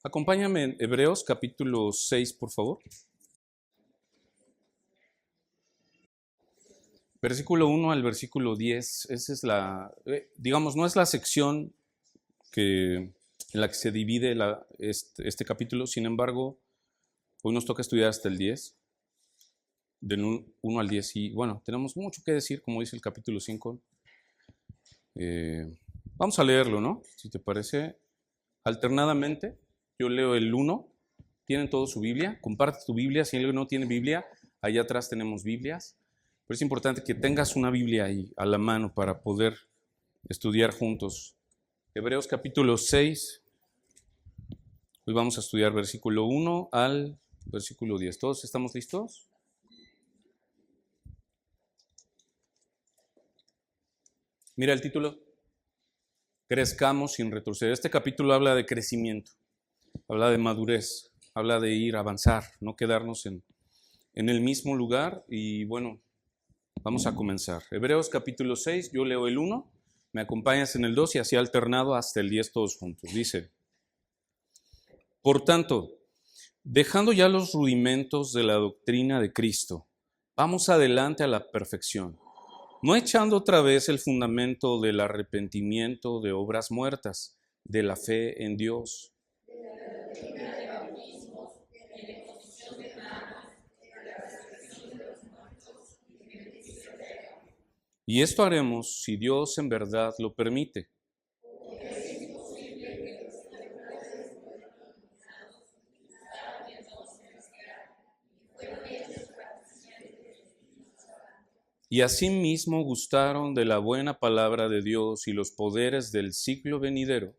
Acompáñame en Hebreos capítulo 6, por favor. Versículo 1 al versículo 10. Esa es no es la sección en la que se divide este capítulo. Sin embargo, hoy nos toca estudiar hasta el 10, del 1 al 10. Y bueno, tenemos mucho que decir, como dice el capítulo 5. Vamos a leerlo, ¿no? Si te parece, alternadamente. Yo leo el 1. ¿Tienen todos su Biblia? Comparte tu Biblia. Si alguien no tiene Biblia, allá atrás tenemos Biblias. Pero es importante que tengas una Biblia ahí a la mano para poder estudiar juntos. Hebreos capítulo 6. Hoy vamos a estudiar versículo 1 al versículo 10. ¿Todos estamos listos? Mira el título. Crezcamos sin retroceder. Este capítulo habla de crecimiento, habla de madurez, habla de ir a avanzar, no quedarnos en el mismo lugar. Y bueno, vamos a comenzar. Hebreos capítulo 6, yo leo el 1, me acompañas en el 2 y así alternado hasta el 10 todos juntos. Dice: por tanto, dejando ya los rudimentos de la doctrina de Cristo, vamos adelante a la perfección, no echando otra vez el fundamento del arrepentimiento de obras muertas, de la fe en Dios. Y esto haremos si Dios en verdad lo permite. Y asimismo gustaron de la buena palabra de Dios y los poderes del siglo venidero.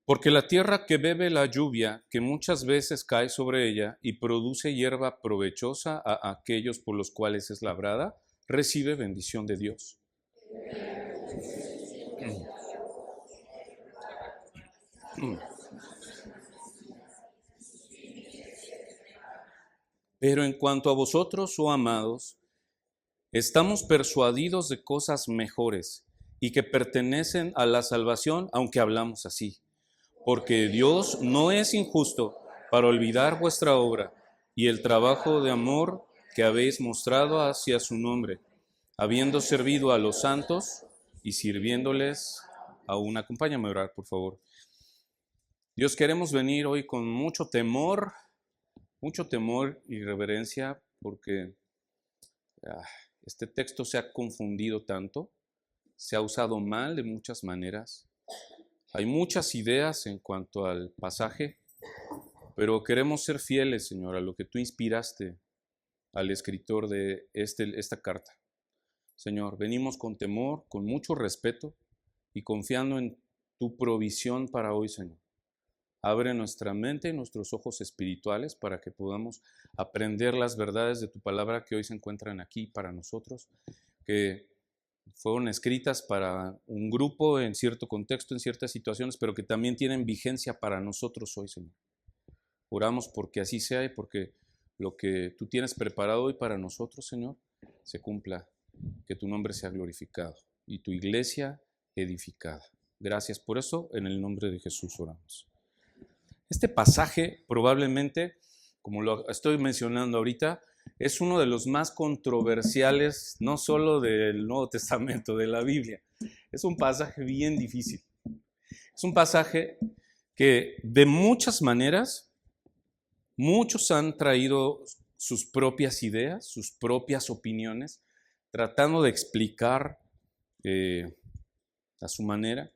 Porque la tierra que bebe la lluvia, que muchas veces cae sobre ella y produce hierba provechosa a aquellos por los cuales es labrada, recibe bendición de Dios. Pero en cuanto a vosotros, oh amados, estamos persuadidos de cosas mejores y que pertenecen a la salvación, aunque hablamos así. Porque Dios no es injusto para olvidar vuestra obra y el trabajo de amor que habéis mostrado hacia su nombre, habiendo servido a los santos y sirviéndoles aún. Acompáñame a orar, por favor. Dios, queremos venir hoy con mucho temor y reverencia, porque este texto se ha confundido tanto, se ha usado mal de muchas maneras. Hay muchas ideas en cuanto al pasaje, pero queremos ser fieles, Señor, a lo que tú inspiraste al escritor de esta carta. Señor, venimos con temor, con mucho respeto y confiando en tu provisión para hoy, Señor. Abre nuestra mente y nuestros ojos espirituales para que podamos aprender las verdades de tu palabra que hoy se encuentran aquí para nosotros, que fueron escritas para un grupo en cierto contexto, en ciertas situaciones, pero que también tienen vigencia para nosotros hoy, Señor. Oramos porque así sea y porque lo que tú tienes preparado hoy para nosotros, Señor, se cumpla, que tu nombre sea glorificado y tu iglesia edificada. Gracias por eso, en el nombre de Jesús oramos. Este pasaje probablemente, como lo estoy mencionando ahorita, es uno de los más controversiales, no solo del Nuevo Testamento, de la Biblia. Es un pasaje bien difícil. Es un pasaje que de muchas maneras, muchos han traído sus propias ideas, sus propias opiniones, tratando de explicar a su manera.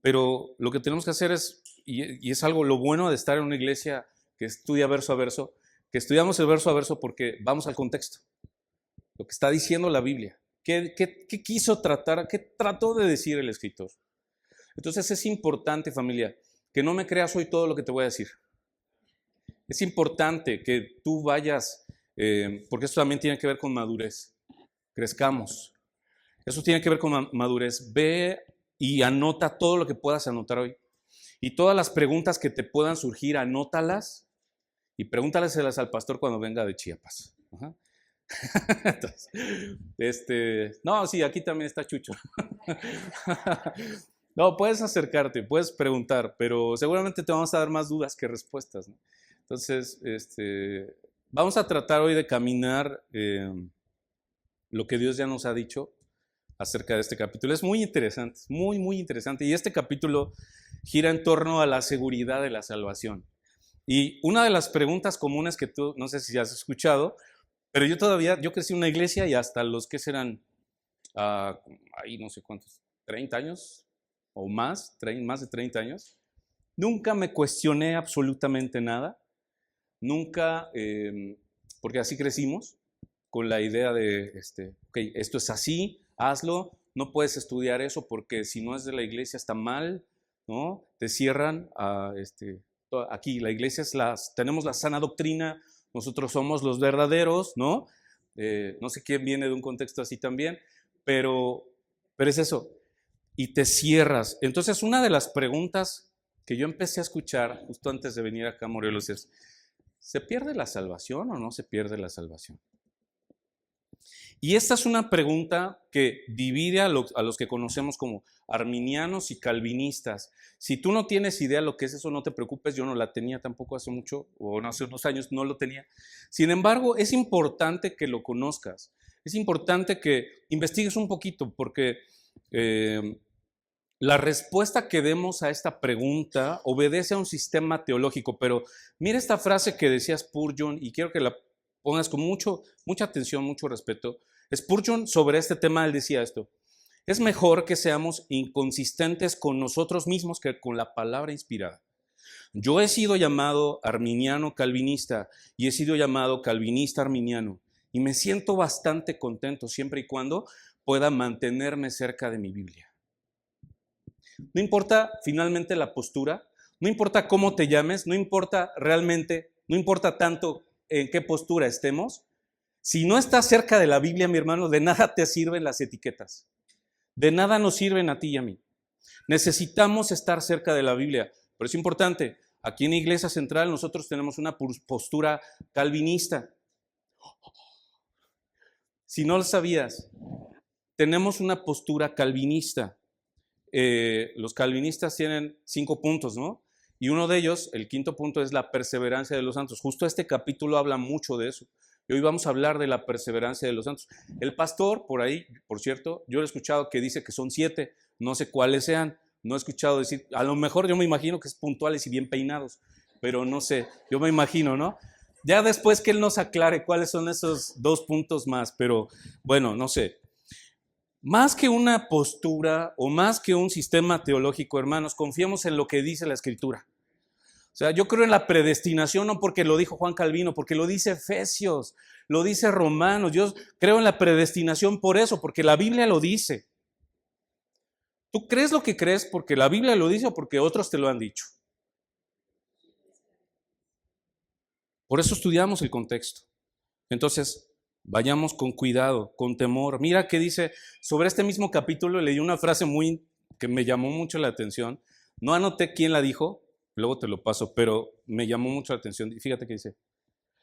Pero lo que tenemos que hacer es, y es algo lo bueno de estar en una iglesia que estudia verso a verso, que estudiamos el verso a verso porque vamos al contexto, lo que está diciendo la Biblia, qué quiso tratar, qué trató de decir el escritor. Entonces es importante, familia, que no me creas hoy todo lo que te voy a decir. Es importante que tú vayas, porque esto también tiene que ver con madurez, crezcamos. Eso tiene que ver con madurez. Ve y anota todo lo que puedas anotar hoy. Y todas las preguntas que te puedan surgir, anótalas Y pregúntaleselas al pastor cuando venga de Chiapas. Ajá. Entonces, no, sí, aquí también está Chucho. No, puedes acercarte, puedes preguntar, pero seguramente te vamos a dar más dudas que respuestas, ¿no? Entonces, vamos a tratar hoy de caminar lo que Dios ya nos ha dicho acerca de este capítulo. Es muy interesante, muy, muy interesante. Y este capítulo gira en torno a la seguridad de la salvación. Y una de las preguntas comunes que tú, no sé si has escuchado, pero yo crecí en una iglesia y hasta los que serán, ahí no sé cuántos, 30 años o más, más de 30 años, nunca me cuestioné absolutamente nada, nunca, porque así crecimos, con la idea de, ok, esto es así, hazlo, no puedes estudiar eso porque si no es de la iglesia está mal, ¿no? Te cierran a, aquí la iglesia tenemos la sana doctrina, nosotros somos los verdaderos, ¿no? No sé quién viene de un contexto así también, pero es eso. Y te cierras. Entonces, una de las preguntas que yo empecé a escuchar justo antes de venir acá a Morelos es, ¿se pierde la salvación o no se pierde la salvación? Y esta es una pregunta que divide a los que conocemos como arminianos y calvinistas. Si tú no tienes idea de lo que es eso, no te preocupes, yo no la tenía tampoco hace mucho, o hace unos años no lo tenía. Sin embargo, es importante que lo conozcas, es importante que investigues un poquito, porque la respuesta que demos a esta pregunta obedece a un sistema teológico. Pero mira esta frase que decía Spurgeon, y quiero que la pongas con mucha atención, mucho respeto. Spurgeon, sobre este tema, él decía esto: es mejor que seamos inconsistentes con nosotros mismos que con la palabra inspirada. Yo he sido llamado arminiano calvinista y he sido llamado calvinista arminiano, y me siento bastante contento siempre y cuando pueda mantenerme cerca de mi Biblia. No importa finalmente la postura, no importa cómo te llames, no importa tanto en qué postura estemos. Si no estás cerca de la Biblia, mi hermano, de nada te sirven las etiquetas. De nada nos sirven a ti y a mí. Necesitamos estar cerca de la Biblia. Pero es importante, aquí en Iglesia Central nosotros tenemos una postura calvinista. Si no lo sabías, tenemos una postura calvinista. Los calvinistas tienen 5 puntos, ¿no? Y uno de ellos, el 5.º punto, es la perseverancia de los santos. Justo este capítulo habla mucho de eso. Y hoy vamos a hablar de la perseverancia de los santos. El pastor, por ahí, por cierto, yo he escuchado que dice que son 7, no sé cuáles sean. No he escuchado decir, a lo mejor yo me imagino que es puntuales y bien peinados, pero no sé, yo me imagino, ¿no? Ya después que él nos aclare cuáles son esos 2 puntos más, pero bueno, no sé. Más que una postura o más que un sistema teológico, hermanos, confiamos en lo que dice la Escritura. O sea, yo creo en la predestinación no porque lo dijo Juan Calvino, porque lo dice Efesios, lo dice Romanos. Yo creo en la predestinación por eso, porque la Biblia lo dice. ¿Tú crees lo que crees porque la Biblia lo dice o porque otros te lo han dicho? Por eso estudiamos el contexto. Entonces, vayamos con cuidado, con temor. Mira qué dice sobre este mismo capítulo. Leí una frase que me llamó mucho la atención. No anoté quién la dijo, luego te lo paso, pero me llamó mucho la atención. Fíjate qué dice: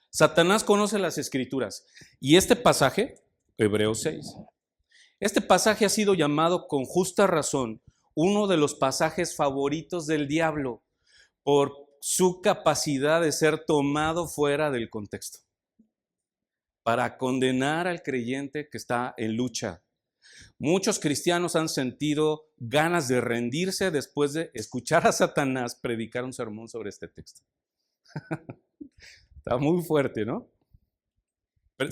Satanás conoce las Escrituras. Y este pasaje, Hebreos 6, este pasaje ha sido llamado con justa razón uno de los pasajes favoritos del diablo por su capacidad de ser tomado fuera del contexto, para condenar al creyente que está en lucha. Muchos cristianos han sentido ganas de rendirse después de escuchar a Satanás predicar un sermón sobre este texto. Está muy fuerte, ¿no?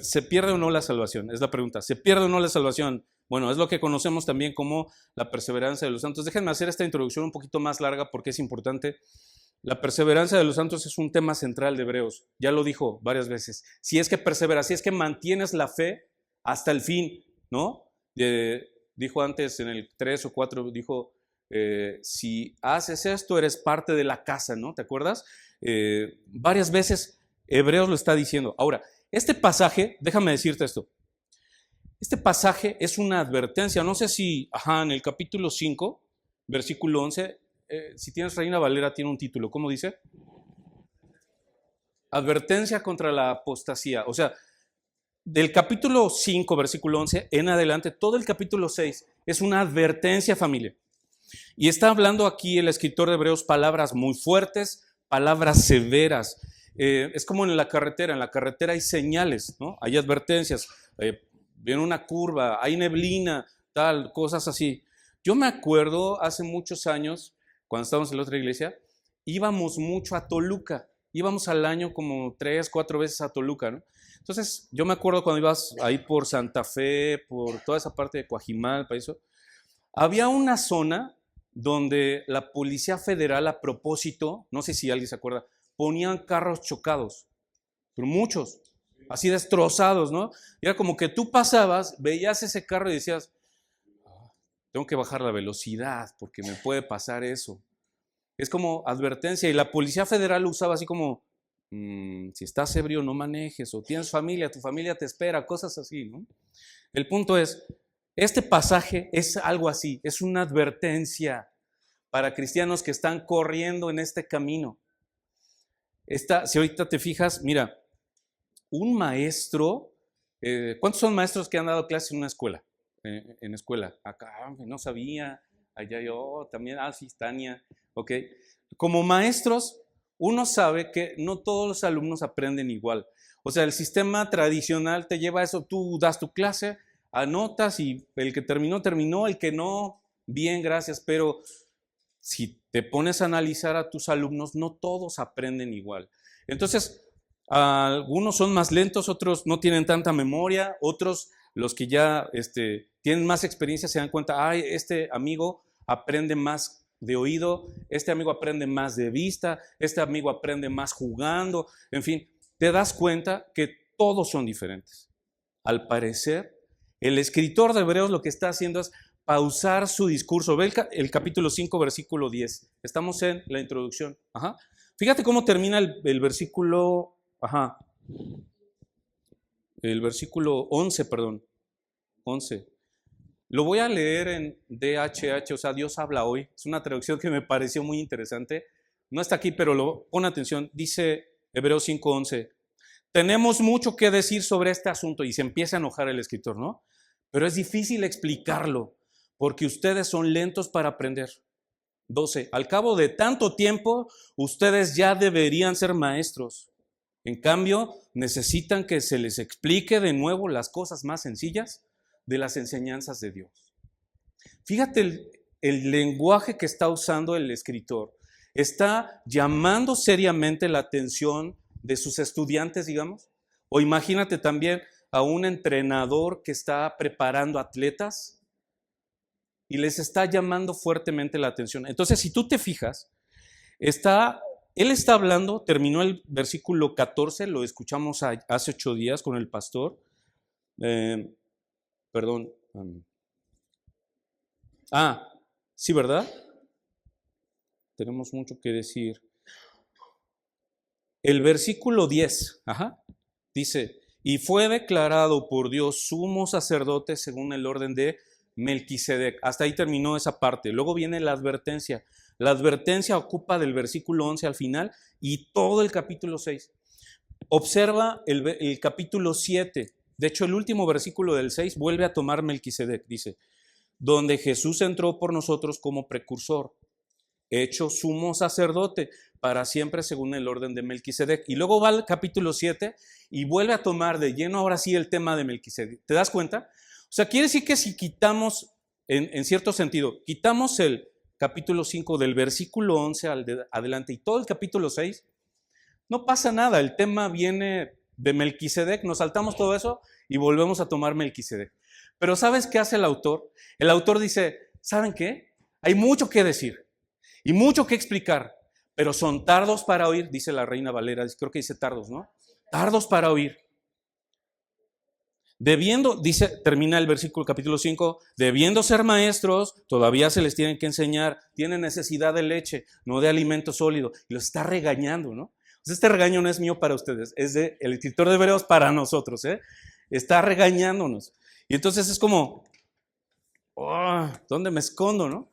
¿Se pierde o no la salvación? Es la pregunta. ¿Se pierde o no la salvación? Bueno, es lo que conocemos también como la perseverancia de los santos. Déjenme hacer esta introducción un poquito más larga porque es importante. La perseverancia de los santos es un tema central de Hebreos. Ya lo dijo varias veces. Si es que perseveras, si es que mantienes la fe hasta el fin, ¿no? Dijo antes en el 3 o 4, dijo, si haces esto, eres parte de la casa, ¿no? ¿Te acuerdas? Varias veces Hebreos lo está diciendo. Ahora, este pasaje, déjame decirte esto. Este pasaje es una advertencia. No sé si, en el capítulo 5, versículo 11, si tienes Reina Valera, tiene un título. ¿Cómo dice? Advertencia contra la apostasía. O sea, del capítulo 5, versículo 11 en adelante, todo el capítulo 6 es una advertencia, familia. Y está hablando aquí el escritor de Hebreos palabras muy fuertes, palabras severas. Es como en la carretera hay señales, ¿no? Hay advertencias, viene una curva, hay neblina, tal, cosas así. Yo me acuerdo hace muchos años, cuando estábamos en la otra iglesia, íbamos mucho a Toluca, íbamos al año como 3, 4 veces a Toluca, ¿no? Entonces, yo me acuerdo cuando ibas ahí por Santa Fe, por toda esa parte de Coajimalpa, eso, había una zona donde la Policía Federal a propósito, no sé si alguien se acuerda, ponían carros chocados, pero muchos, así destrozados, ¿no? Y era como que tú pasabas, veías ese carro y decías, tengo que bajar la velocidad porque me puede pasar eso. Es como advertencia y la Policía Federal lo usaba así como, si estás ebrio no manejes o tienes familia, tu familia te espera, cosas así, ¿no? El punto es, este pasaje es algo así, es una advertencia para cristianos que están corriendo en este camino. Si ahorita te fijas, mira, un maestro, ¿cuántos son maestros que han dado clases en una escuela? En escuela, acá no sabía, allá yo también, sí, Tania, ok. Como maestros, uno sabe que no todos los alumnos aprenden igual. O sea, el sistema tradicional te lleva a eso, tú das tu clase, anotas y el que terminó, terminó, el que no, bien, gracias, pero si te pones a analizar a tus alumnos, no todos aprenden igual. Entonces, algunos son más lentos, otros no tienen tanta memoria, otros, los que ya tienen más experiencia, se dan cuenta, este amigo aprende más de oído, este amigo aprende más de vista, este amigo aprende más jugando, en fin, te das cuenta que todos son diferentes. Al parecer, el escritor de Hebreos lo que está haciendo es pausar su discurso. Ve el capítulo 5, versículo 10. Estamos en la introducción. Ajá. Fíjate cómo termina el versículo, el versículo 11, perdón. 11. Lo voy a leer en DHH, o sea, Dios habla hoy. Es una traducción que me pareció muy interesante. No está aquí, pero pon atención. Dice Hebreos 5:11. Tenemos mucho que decir sobre este asunto y se empieza a enojar el escritor, ¿no? Pero es difícil explicarlo porque ustedes son lentos para aprender. 12. Al cabo de tanto tiempo, ustedes ya deberían ser maestros. En cambio, necesitan que se les explique de nuevo las cosas más sencillas de las enseñanzas de Dios. Fíjate el lenguaje que está usando el escritor. Está llamando seriamente la atención de sus estudiantes, digamos. O imagínate también a un entrenador que está preparando atletas y les está llamando fuertemente la atención. Entonces, si tú te fijas, él está hablando, terminó el versículo 14, lo escuchamos hace 8 días con el pastor. Perdón. Sí, ¿verdad? Tenemos mucho que decir. El versículo 10, dice, y fue declarado por Dios sumo sacerdote según el orden de Melquisedec. Hasta ahí terminó esa parte. Luego viene la advertencia. La advertencia ocupa del versículo 11 al final y todo el capítulo 6. Observa el capítulo 7. De hecho, el último versículo del 6 vuelve a tomar Melquisedec. Dice, donde Jesús entró por nosotros como precursor, hecho sumo sacerdote para siempre según el orden de Melquisedec. Y luego va al capítulo 7 y vuelve a tomar de lleno ahora sí el tema de Melquisedec. ¿Te das cuenta? O sea, quiere decir que si quitamos, en cierto sentido, quitamos el capítulo 5 del versículo 11 adelante y todo el capítulo 6, no pasa nada. El tema viene de Melquisedec, nos saltamos todo eso y volvemos a tomar Melquisedec. Pero ¿sabes qué hace el autor? El autor dice, ¿saben qué? Hay mucho que decir y mucho que explicar, pero son tardos para oír, dice la Reina Valera, creo que dice tardos, ¿no? Tardos para oír. Termina el versículo capítulo 5, debiendo ser maestros, todavía se les tienen que enseñar, tienen necesidad de leche, no de alimento sólido, y los está regañando, ¿no? Pues este regaño no es mío para ustedes, es del escritor de Hebreos para nosotros, ¿eh? Está regañándonos. Y entonces es como, ¿dónde me escondo, no?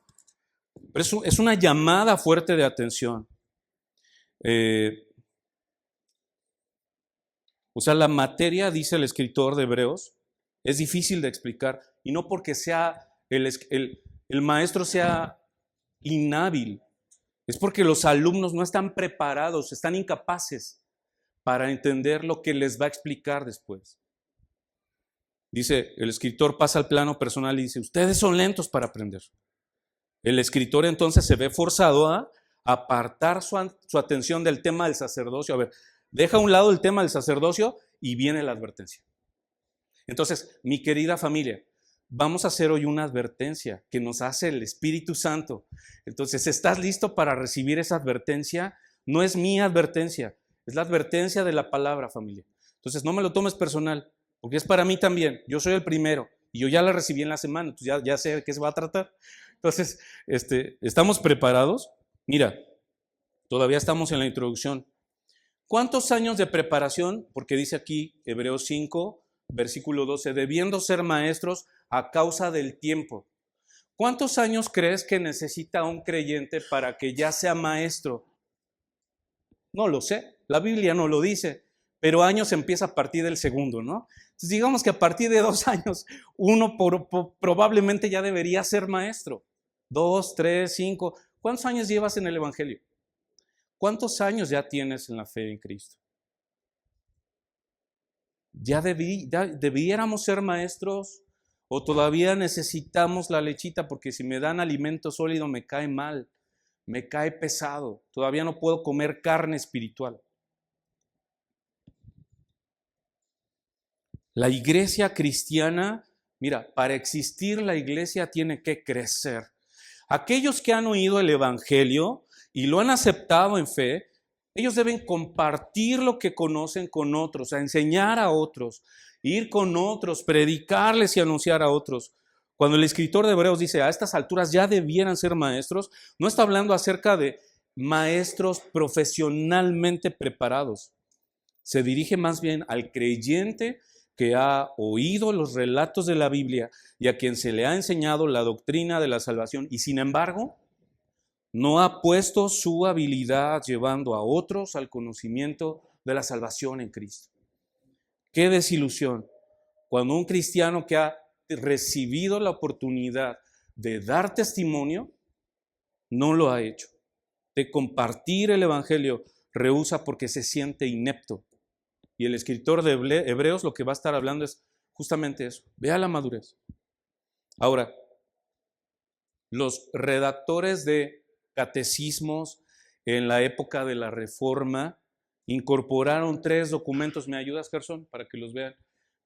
Pero es una llamada fuerte de atención. O sea, la materia, dice el escritor de Hebreos, es difícil de explicar. Y no porque sea el maestro sea inhábil, es porque los alumnos no están preparados, están incapaces para entender lo que les va a explicar después. Dice, el escritor pasa al plano personal y dice, ustedes son lentos para aprender. El escritor entonces se ve forzado a apartar su atención del tema del sacerdocio. A ver, deja a un lado el tema del sacerdocio y viene la advertencia. Entonces, mi querida familia, vamos a hacer hoy una advertencia que nos hace el Espíritu Santo. Entonces, ¿estás listo para recibir esa advertencia? No es mi advertencia, es la advertencia de la palabra, familia. Entonces, no me lo tomes personal, porque es para mí también. Yo soy el primero y yo ya la recibí en la semana, entonces ya sé de qué se va a tratar. Entonces, ¿estamos preparados? Mira, todavía estamos en la introducción. ¿Cuántos años de preparación? Porque dice aquí, Hebreos 5, versículo 12, debiendo ser maestros a causa del tiempo. ¿Cuántos años crees que necesita un creyente para que ya sea maestro? No lo sé, la Biblia no lo dice, pero años empieza a partir del segundo, ¿no? Entonces digamos que a partir de 2 años, uno probablemente ya debería ser maestro. 2, 3, 5. ¿Cuántos años llevas en el Evangelio? ¿Cuántos años ya tienes en la fe en Cristo? ¿Ya debiéramos ser maestros o todavía necesitamos la lechita? Porque si me dan alimento sólido me cae mal, me cae pesado. Todavía no puedo comer carne espiritual. La iglesia cristiana, mira, para existir la iglesia tiene que crecer. Aquellos que han oído el Evangelio y lo han aceptado en fe, ellos deben compartir lo que conocen con otros, a enseñar a otros, ir con otros, predicarles y anunciar a otros. Cuando el escritor de Hebreos dice, a estas alturas ya debieran ser maestros, no está hablando acerca de maestros profesionalmente preparados. Se dirige más bien al creyente que ha oído los relatos de la Biblia y a quien se le ha enseñado la doctrina de la salvación y sin embargo no ha puesto su habilidad llevando a otros al conocimiento de la salvación en Cristo. ¡Qué desilusión! Cuando un cristiano que ha recibido la oportunidad de dar testimonio, no lo ha hecho. De compartir el Evangelio, rehúsa porque se siente inepto. Y el escritor de Hebreos lo que va a estar hablando es justamente eso. Vea la madurez. Ahora, los redactores de catecismos en la época de la Reforma incorporaron 3 documentos. ¿Me ayudas, Gerson, para que los vean?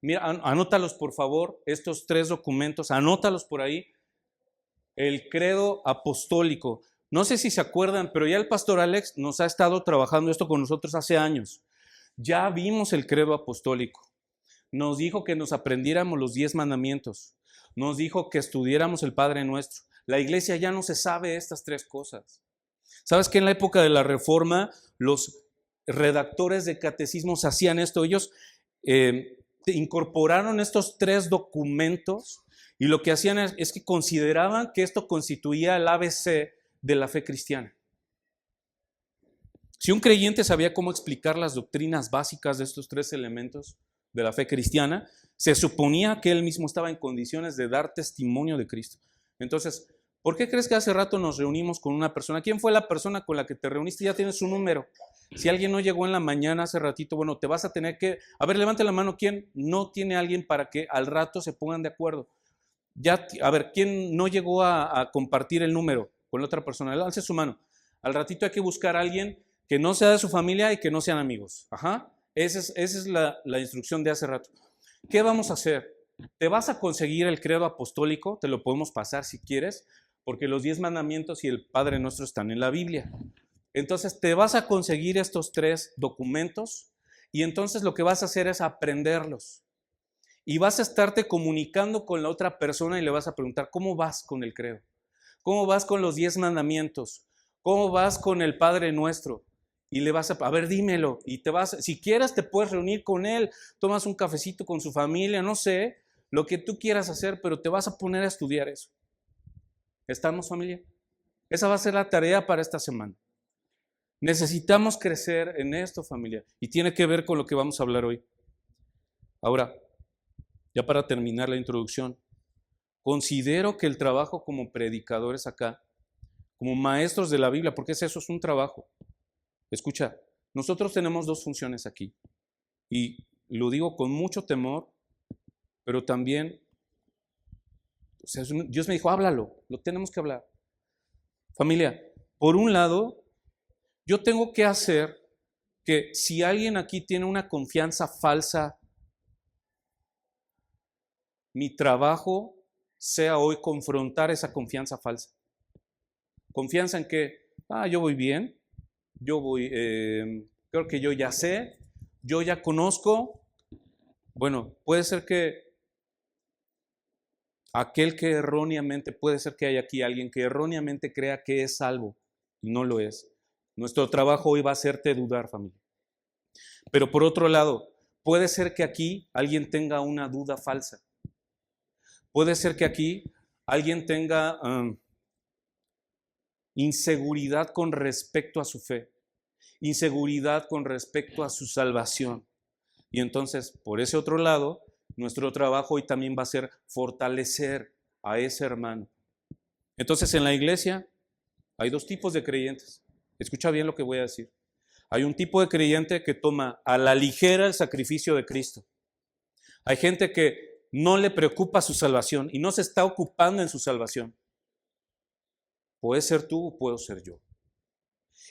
Mira, anótalos por favor, estos 3 documentos, anótalos por ahí. El credo apostólico. No sé si se acuerdan, pero ya el pastor Alex nos ha estado trabajando esto con nosotros hace años. Ya vimos el credo apostólico. Nos dijo que nos aprendiéramos los 10 mandamientos. Nos dijo que estudiáramos el Padre Nuestro. La iglesia ya no se sabe estas 3 cosas. ¿Sabes que en la época de la Reforma los redactores de catecismos hacían esto? Ellos incorporaron estos 3 documentos y lo que hacían es que consideraban que esto constituía el ABC de la fe cristiana. Si un creyente sabía cómo explicar las doctrinas básicas de estos 3 elementos de la fe cristiana, se suponía que él mismo estaba en condiciones de dar testimonio de Cristo. Entonces, ¿por qué crees que hace rato nos reunimos con una persona? ¿Quién fue la persona con la que te reuniste? Ya tienes su número. Si alguien no llegó en la mañana hace ratito, bueno, te vas a tener que... A ver, levante la mano, ¿quién no tiene a alguien para que al rato se pongan de acuerdo? Ya, a ver, ¿quién no llegó a compartir el número con la otra persona? Alce su mano. Al ratito hay que buscar a alguien que no sea de su familia y que no sean amigos. Ajá. Esa es la instrucción de hace rato. ¿Qué vamos a hacer? Te vas a conseguir el credo apostólico, te lo podemos pasar si quieres, porque los 10 mandamientos y el Padre Nuestro están en la Biblia. Entonces te vas a conseguir estos 3 documentos y entonces lo que vas a hacer es aprenderlos. Y vas a estarte comunicando con la otra persona y le vas a preguntar, ¿cómo vas con el credo? ¿Cómo vas con los 10 mandamientos? ¿Cómo vas con el Padre Nuestro? Y le vas a ver, dímelo. Y si quieres te puedes reunir con él, tomas un cafecito con su familia, no sé, lo que tú quieras hacer, pero te vas a poner a estudiar eso. ¿Estamos, familia? Esa va a ser la tarea para esta semana. Necesitamos crecer en esto, familia, y tiene que ver con lo que vamos a hablar hoy. Ahora, ya para terminar la introducción, considero que el trabajo como predicadores acá, como maestros de la Biblia, porque eso es un trabajo. Escucha, nosotros tenemos dos funciones aquí. Y lo digo con mucho temor, pero también, o sea, Dios me dijo, háblalo, lo tenemos que hablar. Familia, por un lado, yo tengo que hacer que si alguien aquí tiene una confianza falsa, mi trabajo sea hoy confrontar esa confianza falsa. Confianza en que, yo voy bien, creo que yo ya sé, yo ya conozco. Bueno, puede ser que puede ser que haya aquí alguien que erróneamente crea que es salvo y no lo es. Nuestro trabajo hoy va a hacerte dudar, familia. Pero por otro lado, puede ser que aquí alguien tenga una duda falsa. Puede ser que aquí alguien tenga inseguridad con respecto a su fe, inseguridad con respecto a su salvación. Y entonces, por ese otro lado, nuestro trabajo hoy también va a ser fortalecer a ese hermano. Entonces, en la iglesia hay dos tipos de creyentes. Escucha bien lo que voy a decir. Hay un tipo de creyente que toma a la ligera el sacrificio de Cristo. Hay gente que no le preocupa su salvación y no se está ocupando en su salvación. Puede ser tú o puedo ser yo.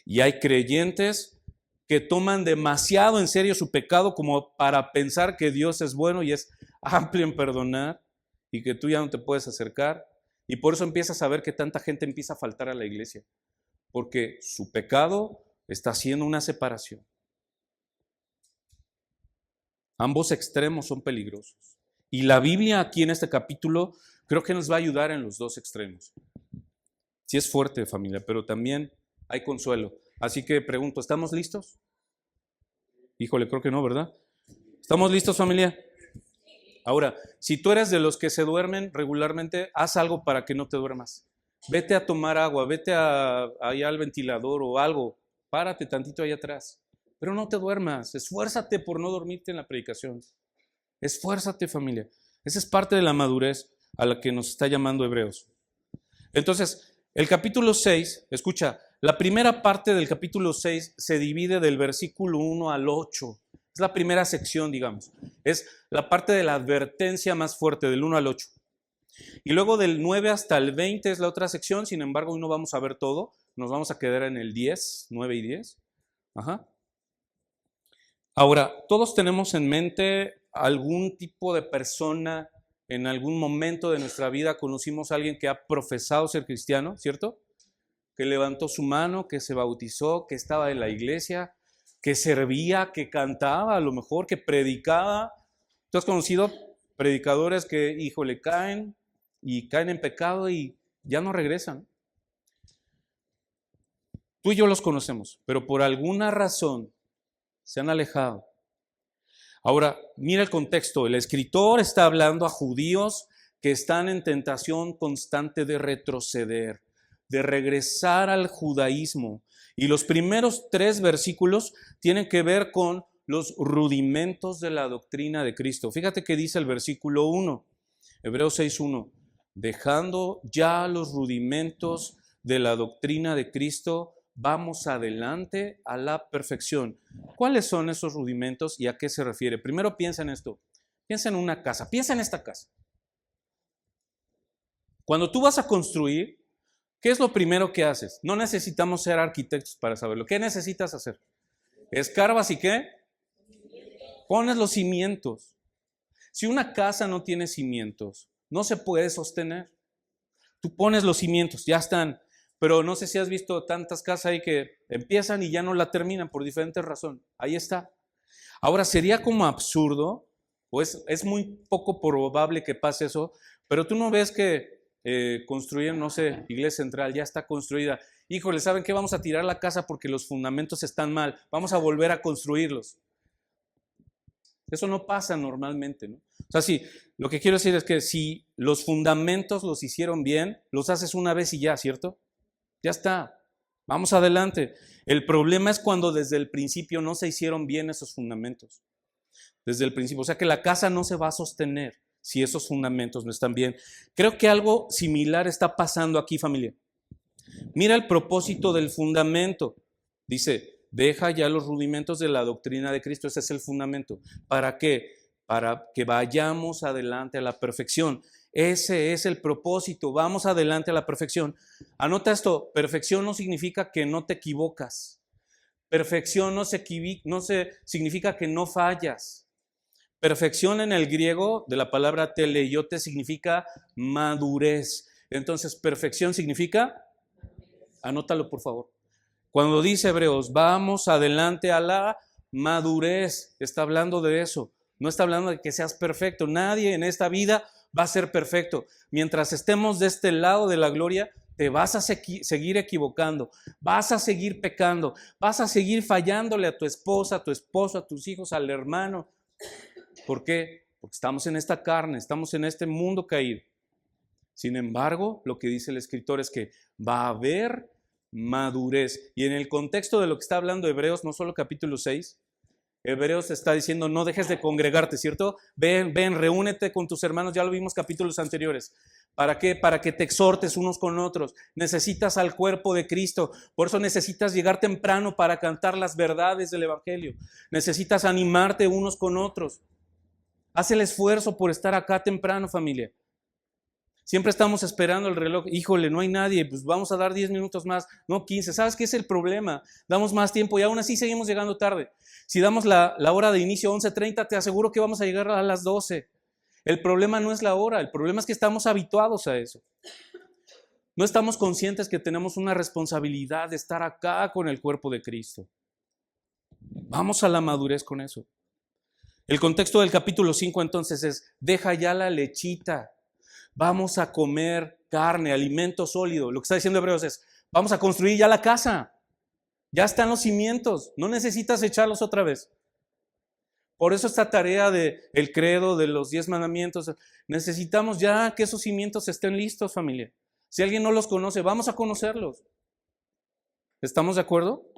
Y hay creyentes que toman demasiado en serio su pecado como para pensar que Dios es bueno y es amplio en perdonar y que tú ya no te puedes acercar. Y por eso empiezas a ver que tanta gente empieza a faltar a la iglesia, porque su pecado está haciendo una separación. Ambos extremos son peligrosos. Y la Biblia aquí en este capítulo creo que nos va a ayudar en los dos extremos. Sí es fuerte, familia, pero también hay consuelo. Así que pregunto, ¿estamos listos? Híjole, creo que no, ¿verdad? ¿Estamos listos, familia? Ahora, si tú eres de los que se duermen regularmente, haz algo para que no te duermas. Vete a tomar agua, vete allá al ventilador o algo. Párate tantito ahí atrás. Pero no te duermas. Esfuérzate por no dormirte en la predicación. Esfuérzate, familia. Esa es parte de la madurez a la que nos está llamando Hebreos. Entonces, el capítulo 6, escucha, la primera parte del capítulo 6 se divide del versículo 1 al 8. Es la primera sección, digamos. Es la parte de la advertencia más fuerte, del 1 al 8. Y luego del 9 hasta el 20 es la otra sección, sin embargo, hoy no vamos a ver todo. Nos vamos a quedar en el 10, 9 y 10. Ajá. Ahora, todos tenemos en mente algún tipo de persona, en algún momento de nuestra vida conocimos a alguien que ha profesado ser cristiano, ¿cierto? Que levantó su mano, que se bautizó, que estaba en la iglesia, que servía, que cantaba, a lo mejor, que predicaba. ¿Tú has conocido predicadores que, híjole, caen en pecado y ya no regresan? Tú y yo los conocemos, pero por alguna razón se han alejado. Ahora, mira el contexto. El escritor está hablando a judíos que están en tentación constante de retroceder, de regresar al judaísmo. Y los primeros 3 versículos tienen que ver con los rudimentos de la doctrina de Cristo. Fíjate que dice el versículo 1, Hebreos 6:1, dejando ya los rudimentos de la doctrina de Cristo, vamos adelante a la perfección. ¿Cuáles son esos rudimentos y a qué se refiere? Primero piensa en esto. Piensa en una casa. Piensa en esta casa. Cuando tú vas a construir, ¿qué es lo primero que haces? No necesitamos ser arquitectos para saberlo. ¿Qué necesitas hacer? ¿Escarbas y qué? Pones los cimientos. Si una casa no tiene cimientos, no se puede sostener. Tú pones los cimientos, ya están. Pero no sé si has visto tantas casas ahí que empiezan y ya no la terminan por diferentes razones. Ahí está. Ahora, sería como absurdo, o es muy poco probable que pase eso, pero tú no ves que construyen, no sé, Iglesia Central, ya está construida. Híjole, ¿saben qué? Vamos a tirar la casa porque los fundamentos están mal. Vamos a volver a construirlos. Eso no pasa normalmente, ¿no? O sea, sí, lo que quiero decir es que si los fundamentos los hicieron bien, los haces una vez y ya, ¿cierto? Ya está, vamos adelante. El problema es cuando desde el principio no se hicieron bien esos fundamentos. desde el principio. O sea que la casa no se va a sostener si esos fundamentos no están bien. Creo que algo similar está pasando aquí, familia. Mira el propósito del fundamento. Dice, deja ya los rudimentos de la doctrina de Cristo. Ese es el fundamento. ¿Para qué? Para que vayamos adelante a la perfección. Ese es el propósito. Vamos adelante a la perfección. Anota esto, perfección no significa que no te equivocas. Perfección no significa que no fallas. Perfección en el griego de la palabra teleiote significa madurez. Entonces, perfección significa, anótalo por favor. Cuando dice Hebreos, vamos adelante a la madurez, está hablando de eso. No está hablando de que seas perfecto. Nadie en esta vida va a ser perfecto. Mientras estemos de este lado de la gloria, te vas a seguir equivocando, vas a seguir pecando, vas a seguir fallándole a tu esposa, a tu esposo, a tus hijos, al hermano. ¿Por qué? Porque estamos en esta carne, estamos en este mundo caído. Sin embargo, lo que dice el escritor es que va a haber madurez. Y en el contexto de lo que está hablando Hebreos, no solo capítulo 6, Hebreos está diciendo no dejes de congregarte, ¿cierto? Ven, reúnete con tus hermanos, ya lo vimos capítulos anteriores. ¿Para qué? Para que te exhortes unos con otros. Necesitas al cuerpo de Cristo, por eso necesitas llegar temprano para cantar las verdades del Evangelio. Necesitas animarte unos con otros. Haz el esfuerzo por estar acá temprano, familia. Siempre estamos esperando el reloj. Híjole, no hay nadie, pues vamos a dar 10 minutos más, no 15. ¿Sabes qué es el problema? Damos más tiempo y aún así seguimos llegando tarde. Si damos la hora de inicio 11:30, te aseguro que vamos a llegar a las 12. El problema no es la hora, el problema es que estamos habituados a eso. No estamos conscientes que tenemos una responsabilidad de estar acá con el cuerpo de Cristo. Vamos a la madurez con eso. El contexto del capítulo 5 entonces es, deja ya la lechita. Vamos a comer carne, alimento sólido. Lo que está diciendo Hebreos es, vamos a construir ya la casa. Ya están los cimientos, no necesitas echarlos otra vez. Por eso esta tarea del credo, de los 10 mandamientos, necesitamos ya que esos cimientos estén listos, familia. Si alguien no los conoce, vamos a conocerlos. ¿Estamos de acuerdo?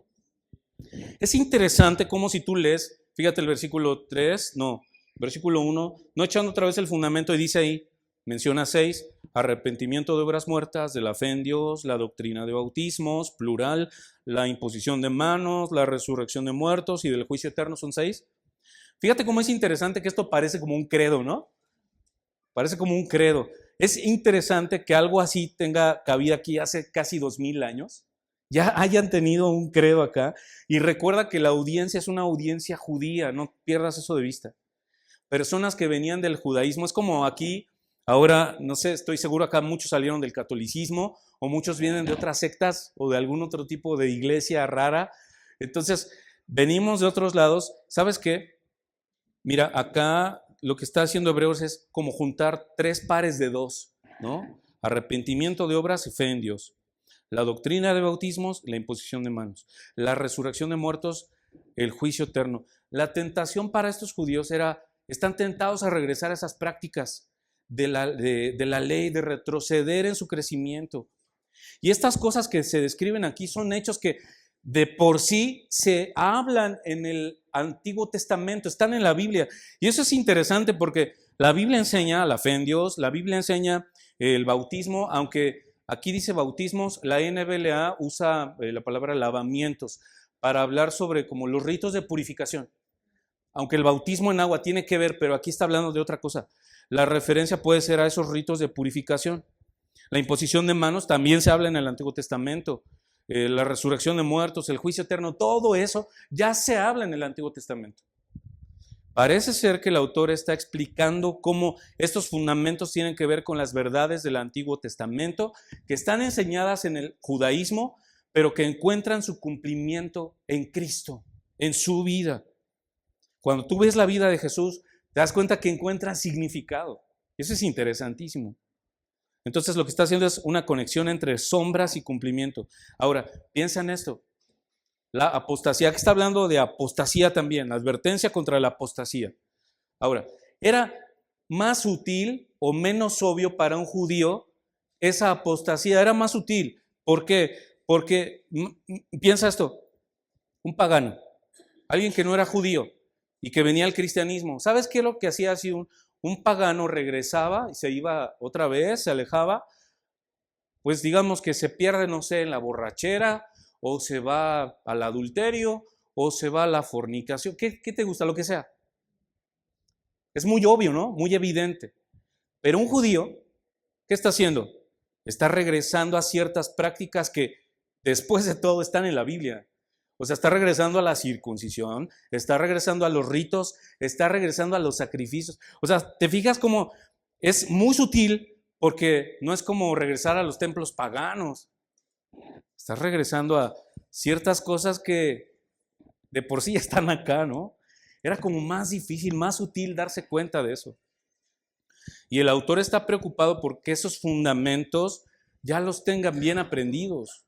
Es interesante cómo si tú lees, fíjate el versículo 1, no echando otra vez el fundamento y dice ahí, menciona 6, arrepentimiento de obras muertas, de la fe en Dios, la doctrina de bautismos, plural, la imposición de manos, la resurrección de muertos y del juicio eterno son 6. Fíjate cómo es interesante que esto parece como un credo, ¿no? Parece como un credo. Es interesante que algo así tenga cabida aquí hace casi 2000 años. Ya hayan tenido un credo acá. Y recuerda que la audiencia es una audiencia judía, no pierdas eso de vista. Personas que venían del judaísmo, es como aquí, ahora, no sé, estoy seguro acá muchos salieron del catolicismo o muchos vienen de otras sectas o de algún otro tipo de iglesia rara. Entonces, venimos de otros lados. ¿Sabes qué? Mira, acá lo que está haciendo Hebreos es como juntar 3 pares de 2, ¿no? Arrepentimiento de obras y fe en Dios. La doctrina de bautismos, la imposición de manos. La resurrección de muertos, el juicio eterno. La tentación para estos judíos era, están tentados a regresar a esas prácticas de la ley, de retroceder en su crecimiento. Y estas cosas que se describen aquí son hechos que de por sí se hablan en el Antiguo Testamento, están en la Biblia. Y eso es interesante porque la Biblia enseña la fe en Dios, la Biblia enseña el bautismo, aunque aquí dice bautismos, la NBLA usa la palabra lavamientos para hablar sobre como los ritos de purificación. Aunque el bautismo en agua tiene que ver, pero aquí está hablando de otra cosa. La referencia puede ser a esos ritos de purificación. La imposición de manos también se habla en el Antiguo Testamento. La resurrección de muertos, el juicio eterno, todo eso ya se habla en el Antiguo Testamento. Parece ser que el autor está explicando cómo estos fundamentos tienen que ver con las verdades del Antiguo Testamento, que están enseñadas en el judaísmo, pero que encuentran su cumplimiento en Cristo, en su vida. Cuando tú ves la vida de Jesús, te das cuenta que encuentra significado. Eso es interesantísimo. Entonces lo que está haciendo es una conexión entre sombras y cumplimiento. Ahora, piensa en esto. La apostasía, que está hablando de apostasía también, la advertencia contra la apostasía. Ahora, ¿era más útil o menos obvio para un judío esa apostasía? Era más útil. ¿Por qué? Porque, piensa esto, un pagano, alguien que no era judío, y que venía el cristianismo. ¿Sabes qué es lo que hacía así un pagano? Regresaba y se iba otra vez, se alejaba, pues digamos que se pierde, no sé, en la borrachera, o se va al adulterio, o se va a la fornicación. ¿Qué te gusta? Lo que sea. Es muy obvio, ¿no? Muy evidente. Pero un judío, ¿qué está haciendo? Está regresando a ciertas prácticas que después de todo están en la Biblia. O sea, está regresando a la circuncisión, está regresando a los ritos, está regresando a los sacrificios. O sea, te fijas cómo es muy sutil, porque no es como regresar a los templos paganos. Estás regresando a ciertas cosas que de por sí están acá, ¿no? Era como más difícil, más sutil darse cuenta de eso. Y el autor está preocupado porque esos fundamentos ya los tengan bien aprendidos.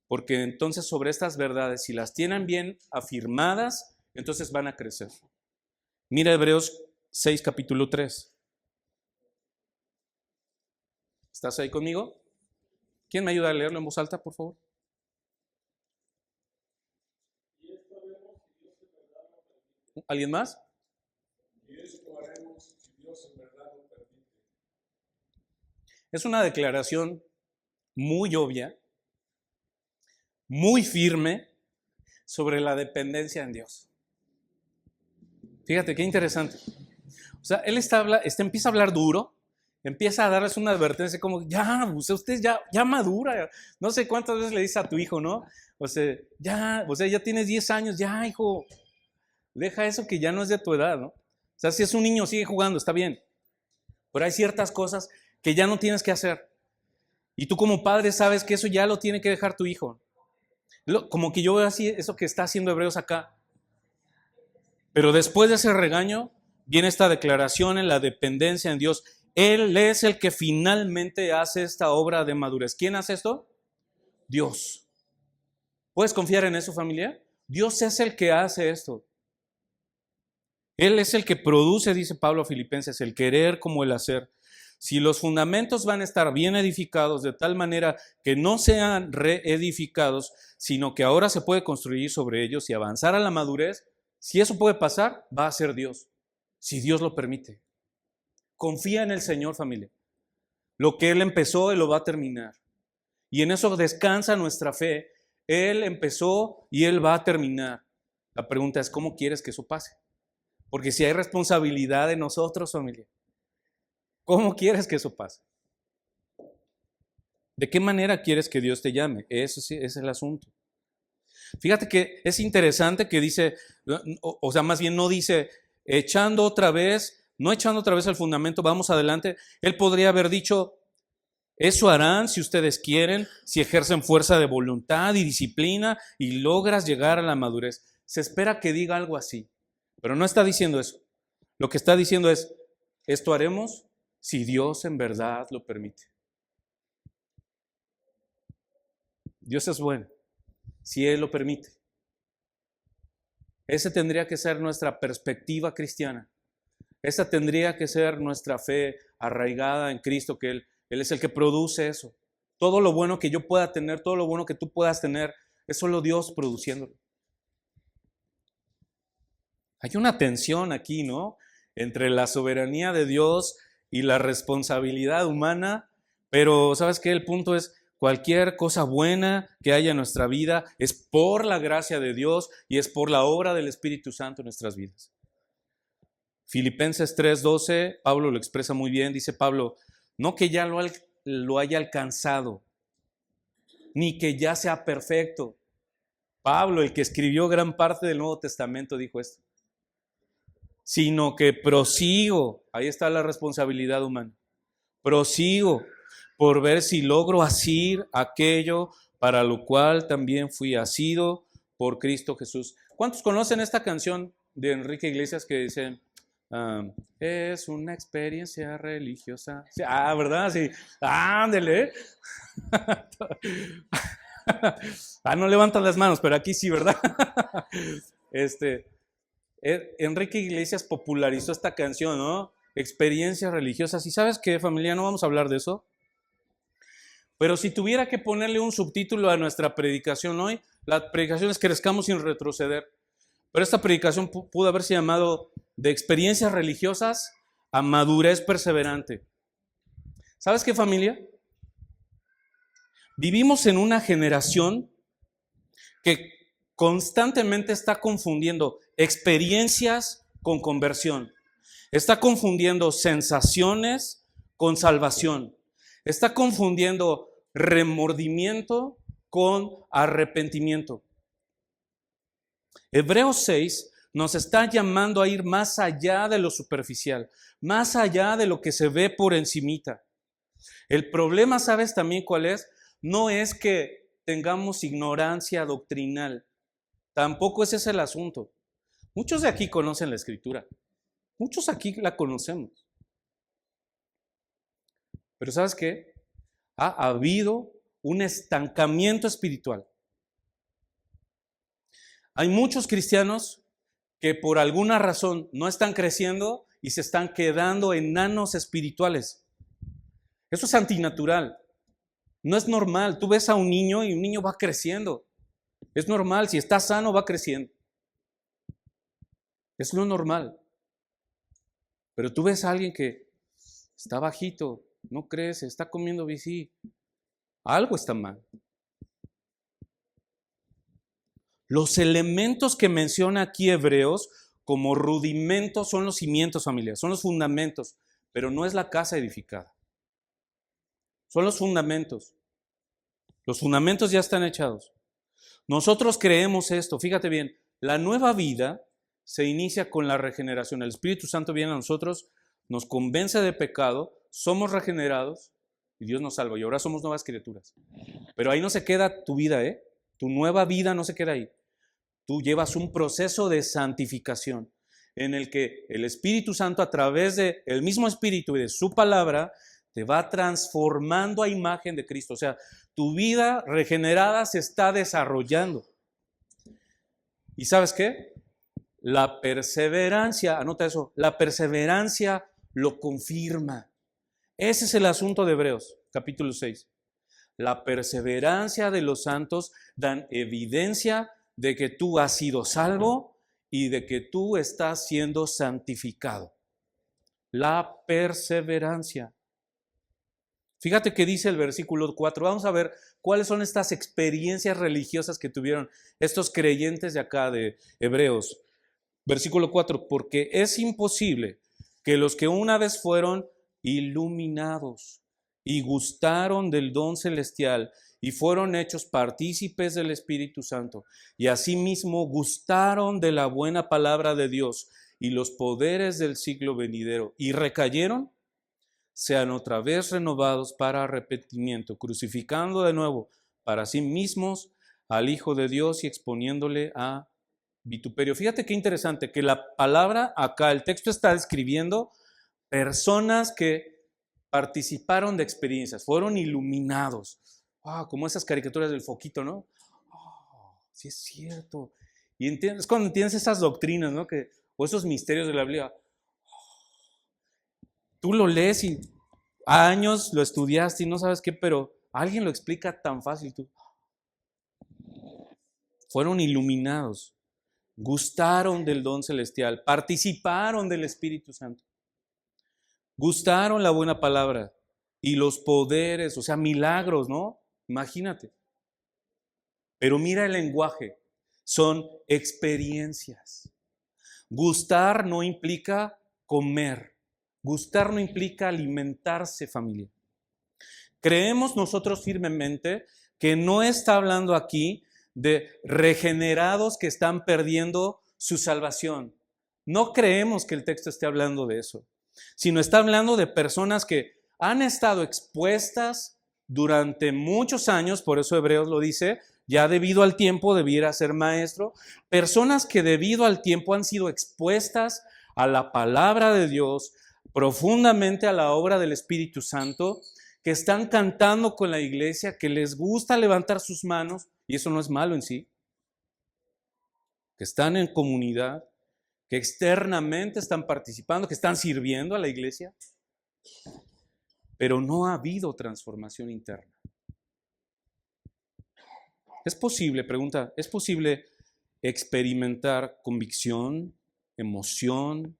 Porque entonces sobre estas verdades, si las tienen bien afirmadas, entonces van a crecer. Mira Hebreos 6, capítulo 3. ¿Estás ahí conmigo? ¿Quién me ayuda a leerlo en voz alta, por favor? ¿Alguien más? Es una declaración muy obvia, muy firme sobre la dependencia en Dios. Fíjate qué interesante. O sea, él empieza a hablar duro, empieza a darles una advertencia como, ya, usted ya madura. No sé cuántas veces le dice a tu hijo, ¿no? O sea, ya tienes 10 años, ya, hijo, deja eso que ya no es de tu edad, ¿no? O sea, si es un niño, sigue jugando, está bien. Pero hay ciertas cosas que ya no tienes que hacer. Y tú como padre sabes que eso ya lo tiene que dejar tu hijo. Como que yo veo así eso que está haciendo Hebreos acá. Pero después de ese regaño, viene esta declaración en la dependencia en Dios. Él es el que finalmente hace esta obra de madurez. ¿Quién hace esto? Dios. ¿Puedes confiar en eso, familia? Dios es el que hace esto. Él es el que produce, dice Pablo a Filipenses, el querer como el hacer. Si los fundamentos van a estar bien edificados de tal manera que no sean reedificados, sino que ahora se puede construir sobre ellos y avanzar a la madurez, si eso puede pasar, va a ser Dios, si Dios lo permite. Confía en el Señor, familia. Lo que Él empezó, Él lo va a terminar. Y en eso descansa nuestra fe. Él empezó y Él va a terminar. La pregunta es, ¿cómo quieres que eso pase? Porque si hay responsabilidad de nosotros, familia, ¿cómo quieres que eso pase? ¿De qué manera quieres que Dios te llame? Eso sí, ese es el asunto. Fíjate que es interesante que dice, o sea, más bien no dice, no echando otra vez el fundamento, vamos adelante. Él podría haber dicho, eso harán si ustedes quieren, si ejercen fuerza de voluntad y disciplina y logras llegar a la madurez. Se espera que diga algo así, pero no está diciendo eso. Lo que está diciendo es, esto haremos si Dios en verdad lo permite. Dios es bueno, si Él lo permite. Esa tendría que ser nuestra perspectiva cristiana. Esa tendría que ser nuestra fe arraigada en Cristo, que Él es el que produce eso. Todo lo bueno que yo pueda tener, todo lo bueno que tú puedas tener, es solo Dios produciéndolo. Hay una tensión aquí, ¿no? Entre la soberanía de Dios y la responsabilidad humana, pero ¿sabes qué? El punto es, cualquier cosa buena que haya en nuestra vida es por la gracia de Dios y es por la obra del Espíritu Santo en nuestras vidas. Filipenses 3:12, Pablo lo expresa muy bien, dice Pablo, no que ya lo haya alcanzado, ni que ya sea perfecto. Pablo, el que escribió gran parte del Nuevo Testamento, dijo esto. Sino que prosigo, ahí está la responsabilidad humana, prosigo por ver si logro asir aquello para lo cual también fui asido por Cristo Jesús. ¿Cuántos conocen esta canción de Enrique Iglesias que dicen, es una experiencia religiosa? Sí, ¿verdad? Sí. Ándele. No levantan las manos, pero aquí sí, ¿verdad? Enrique Iglesias popularizó esta canción, ¿no? Experiencias religiosas. ¿Y sabes qué, familia? No vamos a hablar de eso. Pero si tuviera que ponerle un subtítulo a nuestra predicación hoy, la predicación es crezcamos sin retroceder. Pero esta predicación pudo haberse llamado de experiencias religiosas a madurez perseverante. ¿Sabes qué, familia? Vivimos en una generación que constantemente está confundiendo experiencias con conversión. Está confundiendo sensaciones con salvación. Está confundiendo remordimiento con arrepentimiento. Hebreos 6 nos está llamando a ir más allá de lo superficial, más allá de lo que se ve por encimita. El problema, ¿sabes también cuál es? No es que tengamos ignorancia doctrinal. Tampoco ese es el asunto. Muchos de aquí conocen la Escritura. Muchos aquí la conocemos. Pero ¿sabes qué? Ha habido un estancamiento espiritual. Hay muchos cristianos que por alguna razón no están creciendo y se están quedando enanos espirituales. Eso es antinatural. No es normal. Tú ves a un niño y un niño va creciendo. Es normal. Si está sano, va creciendo. Es lo normal. Pero tú ves a alguien que está bajito, no crece, está comiendo bici. Algo está mal. Los elementos que menciona aquí Hebreos como rudimentos son los cimientos familiares, son los fundamentos, pero no es la casa edificada. Son los fundamentos. Los fundamentos ya están echados. Nosotros creemos esto, fíjate bien, la nueva vida se inicia con la regeneración. El Espíritu Santo viene a nosotros, nos convence de pecado, somos regenerados y Dios nos salva. Y ahora somos nuevas criaturas. Pero ahí no se queda tu vida, Tu nueva vida no se queda ahí. Tú llevas un proceso de santificación en el que el Espíritu Santo, a través del mismo Espíritu y de su palabra, te va transformando a imagen de Cristo. O sea, tu vida regenerada se está desarrollando. ¿Y sabes qué? La perseverancia, anota eso, la perseverancia lo confirma. Ese es el asunto de Hebreos, capítulo 6. La perseverancia de los santos dan evidencia de que tú has sido salvo y de que tú estás siendo santificado. La perseverancia. Fíjate que dice el versículo 4. Vamos a ver cuáles son estas experiencias religiosas que tuvieron estos creyentes de acá de Hebreos. Versículo 4. Porque es imposible que los que una vez fueron iluminados y gustaron del don celestial y fueron hechos partícipes del Espíritu Santo y asimismo gustaron de la buena palabra de Dios y los poderes del siglo venidero y recayeron, sean otra vez renovados para arrepentimiento, crucificando de nuevo para sí mismos al Hijo de Dios y exponiéndole a vituperio. Fíjate qué interesante, que la palabra acá, el texto está describiendo personas que participaron de experiencias, fueron iluminados. Como esas caricaturas del foquito, ¿no? Sí es cierto. Y es cuando entiendes esas doctrinas, ¿no? O esos misterios de la Biblia. Tú lo lees y años lo estudiaste y no sabes qué, pero alguien lo explica tan fácil. Tú. Fueron iluminados, gustaron del don celestial, participaron del Espíritu Santo, gustaron la buena palabra y los poderes, o sea, milagros, ¿no? Imagínate. Pero mira el lenguaje, son experiencias. Gustar no implica comer. Gustar no implica alimentarse, familia. Creemos nosotros firmemente que no está hablando aquí de regenerados que están perdiendo su salvación. No creemos que el texto esté hablando de eso, sino está hablando de personas que han estado expuestas durante muchos años, por eso Hebreos lo dice, ya debido al tiempo debiera ser maestro, personas que debido al tiempo han sido expuestas a la palabra de Dios, profundamente a la obra del Espíritu Santo, que están cantando con la iglesia, que les gusta levantar sus manos, y eso no es malo en sí, que están en comunidad, que externamente están participando, que están sirviendo a la iglesia, pero no ha habido transformación interna. ¿Es posible, pregunta, es posible experimentar convicción, emoción,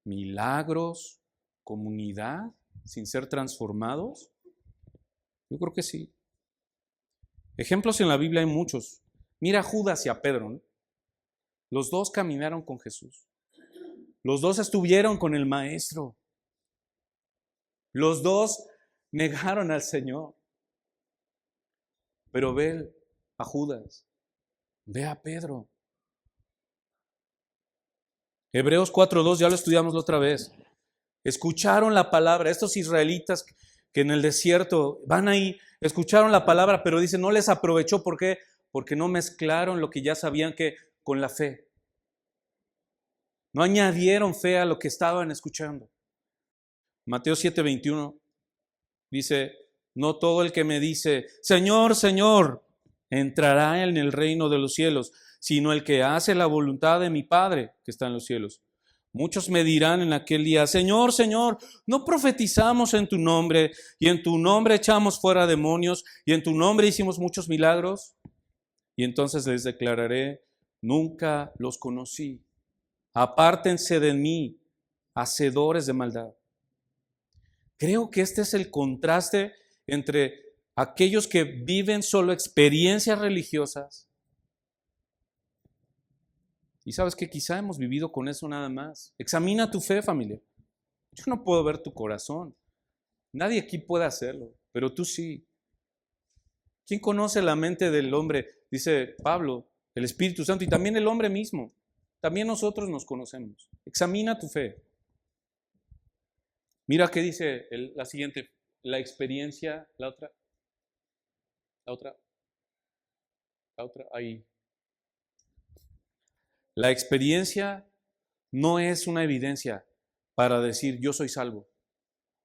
milagros, comunidad, sin ser transformados? Yo creo que sí. Ejemplos en la Biblia hay muchos. Mira a Judas y a Pedro, ¿no? Los dos caminaron con Jesús. Los dos estuvieron con el Maestro. Los dos negaron al Señor. Pero ve a Judas, ve a Pedro. Hebreos 4:2, ya lo estudiamos la otra vez. Escucharon la palabra. Estos israelitas que en el desierto van ahí, escucharon la palabra, pero dice, no les aprovechó. ¿Por qué? Porque no mezclaron lo que ya sabían que con la fe. No añadieron fe a lo que estaban escuchando. Mateo 7:21 dice, no todo el que me dice, Señor, Señor, entrará en el reino de los cielos, sino el que hace la voluntad de mi Padre que está en los cielos. Muchos me dirán en aquel día, Señor, Señor, ¿no profetizamos en tu nombre y en tu nombre echamos fuera demonios y en tu nombre hicimos muchos milagros? Y entonces les declararé, nunca los conocí. Apártense de mí, hacedores de maldad. Creo que este es el contraste entre aquellos que viven solo experiencias religiosas. Y sabes que quizá hemos vivido con eso nada más. Examina tu fe, familia. Yo no puedo ver tu corazón. Nadie aquí puede hacerlo, pero tú sí. ¿Quién conoce la mente del hombre? Dice Pablo, el Espíritu Santo y también el hombre mismo. También nosotros nos conocemos. Examina tu fe. Mira qué dice la siguiente, la experiencia, la otra, ahí. La experiencia no es una evidencia para decir yo soy salvo.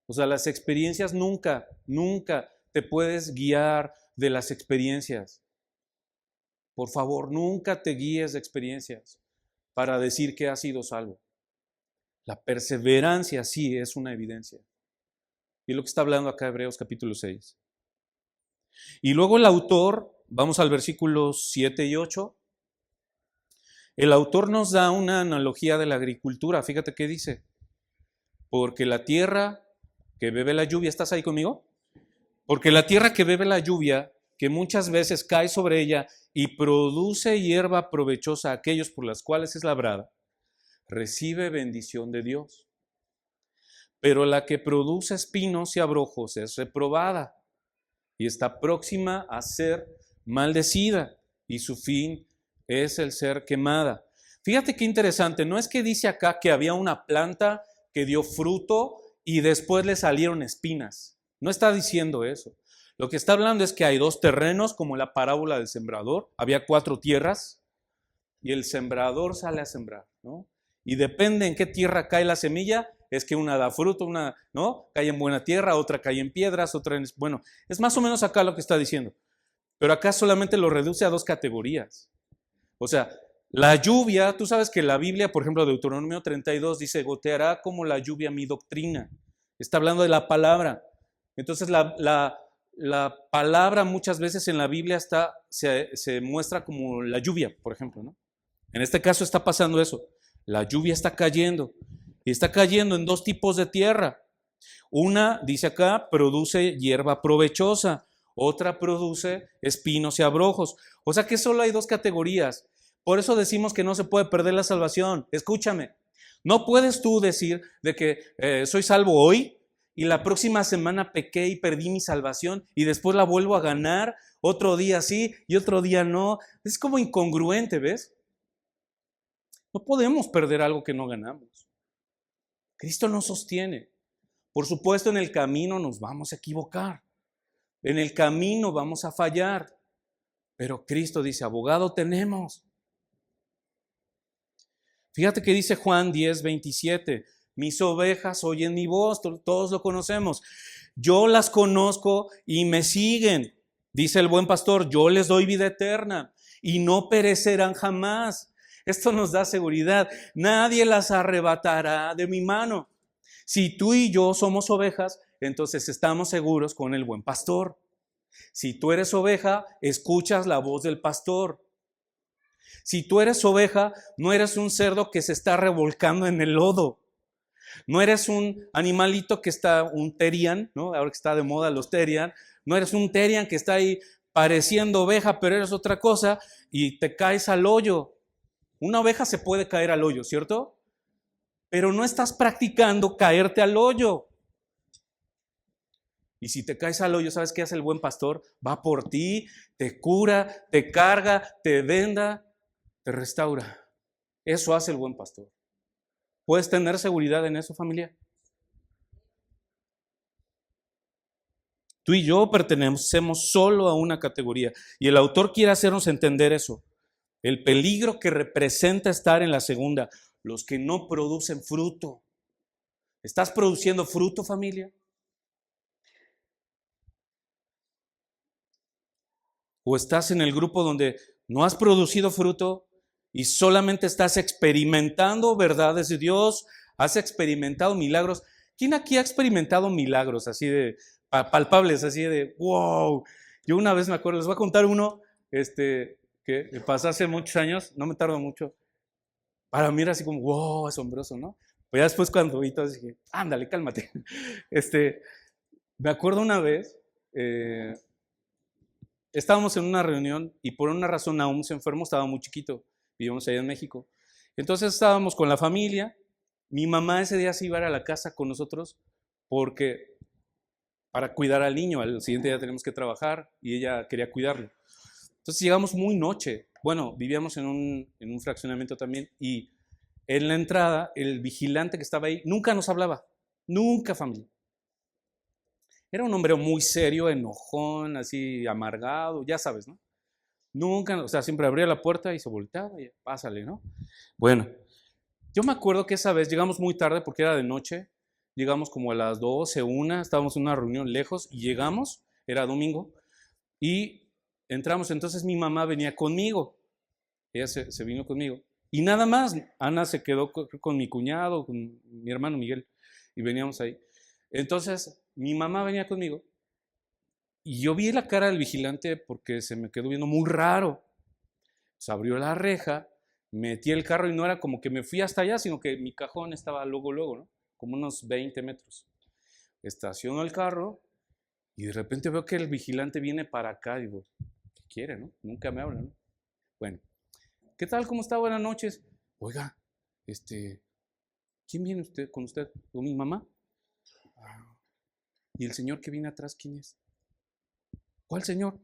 O sea, las experiencias nunca te puedes guiar de las experiencias. Por favor, nunca te guíes de experiencias para decir que has sido salvo. La perseverancia sí es una evidencia. Y lo que está hablando acá Hebreos capítulo 6. Y luego el autor, vamos al versículos 7 y 8. El autor nos da una analogía de la agricultura. Fíjate qué dice. Porque la tierra que bebe la lluvia, ¿estás ahí conmigo? Porque la tierra que bebe la lluvia, que muchas veces cae sobre ella y produce hierba provechosa a aquellos por las cuales es labrada, recibe bendición de Dios. Pero la que produce espinos y abrojos es reprobada y está próxima a ser maldecida y su fin es el ser quemada. Fíjate qué interesante, no es que dice acá que había una planta que dio fruto y después le salieron espinas. No está diciendo eso. Lo que está hablando es que hay dos terrenos, como la parábola del sembrador. Había 4 tierras y el sembrador sale a sembrar, ¿no? Y depende en qué tierra cae la semilla, es que una da fruto, una no cae en buena tierra, otra cae en piedras, otra en... Bueno, es más o menos acá lo que está diciendo. Pero acá solamente lo reduce a 2 categorías. O sea, la lluvia, tú sabes que la Biblia, por ejemplo, Deuteronomio 32 dice, goteará como la lluvia mi doctrina. Está hablando de la palabra. Entonces la palabra muchas veces en la Biblia se muestra como la lluvia, por ejemplo, ¿no? En este caso está pasando eso. La lluvia está cayendo y está cayendo en 2 tipos de tierra. Una, dice acá, produce hierba provechosa. Otra produce espinos y abrojos. O sea que solo hay 2 categorías. Por eso decimos que no se puede perder la salvación. Escúchame, no puedes tú decir de que soy salvo hoy y la próxima semana pequé y perdí mi salvación y después la vuelvo a ganar, otro día sí y otro día no. Es como incongruente, ¿ves? No podemos perder algo que no ganamos. Cristo nos sostiene. Por supuesto, en el camino nos vamos a equivocar. En el camino vamos a fallar. Pero Cristo dice, abogado tenemos. Fíjate que dice Juan 10:27. Mis ovejas oyen mi voz, todos lo conocemos. Yo las conozco y me siguen. Dice el buen pastor, yo les doy vida eterna y no perecerán jamás. Esto nos da seguridad. Nadie las arrebatará de mi mano. Si tú y yo somos ovejas, entonces estamos seguros con el buen pastor. Si tú eres oveja, escuchas la voz del pastor. Si tú eres oveja, no eres un cerdo que se está revolcando en el lodo. No eres un animalito que está, un terian, ¿no? Ahora que está de moda los terian. No eres un terian que está ahí pareciendo oveja, pero eres otra cosa y te caes al hoyo. Una oveja se puede caer al hoyo, ¿cierto? Pero no estás practicando caerte al hoyo. Y si te caes al hoyo, ¿sabes qué hace el buen pastor? Va por ti, te cura, te carga, te venda, te restaura. Eso hace el buen pastor. ¿Puedes tener seguridad en eso, familia? Tú y yo pertenecemos solo a una categoría. Y el autor quiere hacernos entender eso. El peligro que representa estar en la segunda. Los que no producen fruto. ¿Estás produciendo fruto, familia? ¿O estás en el grupo donde no has producido fruto y solamente estás experimentando verdades de Dios? ¿Has experimentado milagros? ¿Quién aquí ha experimentado milagros así de palpables, así de wow? Yo una vez me acuerdo, les voy a contar uno que pasó hace muchos años, no me tardo mucho. Para mí era así como wow, asombroso, ¿no? Pero ya después cuando vi todo dije, ándale, cálmate. Me acuerdo una vez, estábamos en una reunión y por una razón aún se enfermó, estaba muy chiquito, vivíamos allá en México. Entonces estábamos con la familia, mi mamá ese día se iba a ir a la casa con nosotros porque para cuidar al niño, al siguiente día tenemos que trabajar y ella quería cuidarlo. Entonces llegamos muy noche, bueno, vivíamos en un fraccionamiento también y en la entrada el vigilante que estaba ahí nunca nos hablaba, nunca, familia. Era un hombre muy serio, enojón, así amargado, ya sabes, ¿no? Nunca, o sea, siempre abría la puerta y se volteaba y pásale, ¿no? Bueno, yo me acuerdo que esa vez llegamos muy tarde porque era de noche, llegamos como a las 12, 1, estábamos en una reunión lejos y llegamos, era domingo, y entramos, entonces mi mamá venía conmigo, ella se vino conmigo, y nada más, Ana se quedó con mi cuñado, con mi hermano Miguel, y veníamos ahí. Entonces, mi mamá venía conmigo y yo vi la cara del vigilante porque se me quedó viendo muy raro. Se abrió la reja, metí el carro y no era como que me fui hasta allá, sino que mi cajón estaba luego, ¿no? Como unos 20 metros. Estaciono el carro y de repente veo que el vigilante viene para acá. Digo, ¿qué quiere, no? Nunca me habla, ¿no? Bueno, ¿qué tal? ¿Cómo está? Buenas noches. Oiga, ¿quién viene con usted? ¿Con mi mamá? ¿Y el señor que viene atrás, quién es? ¿Cuál señor?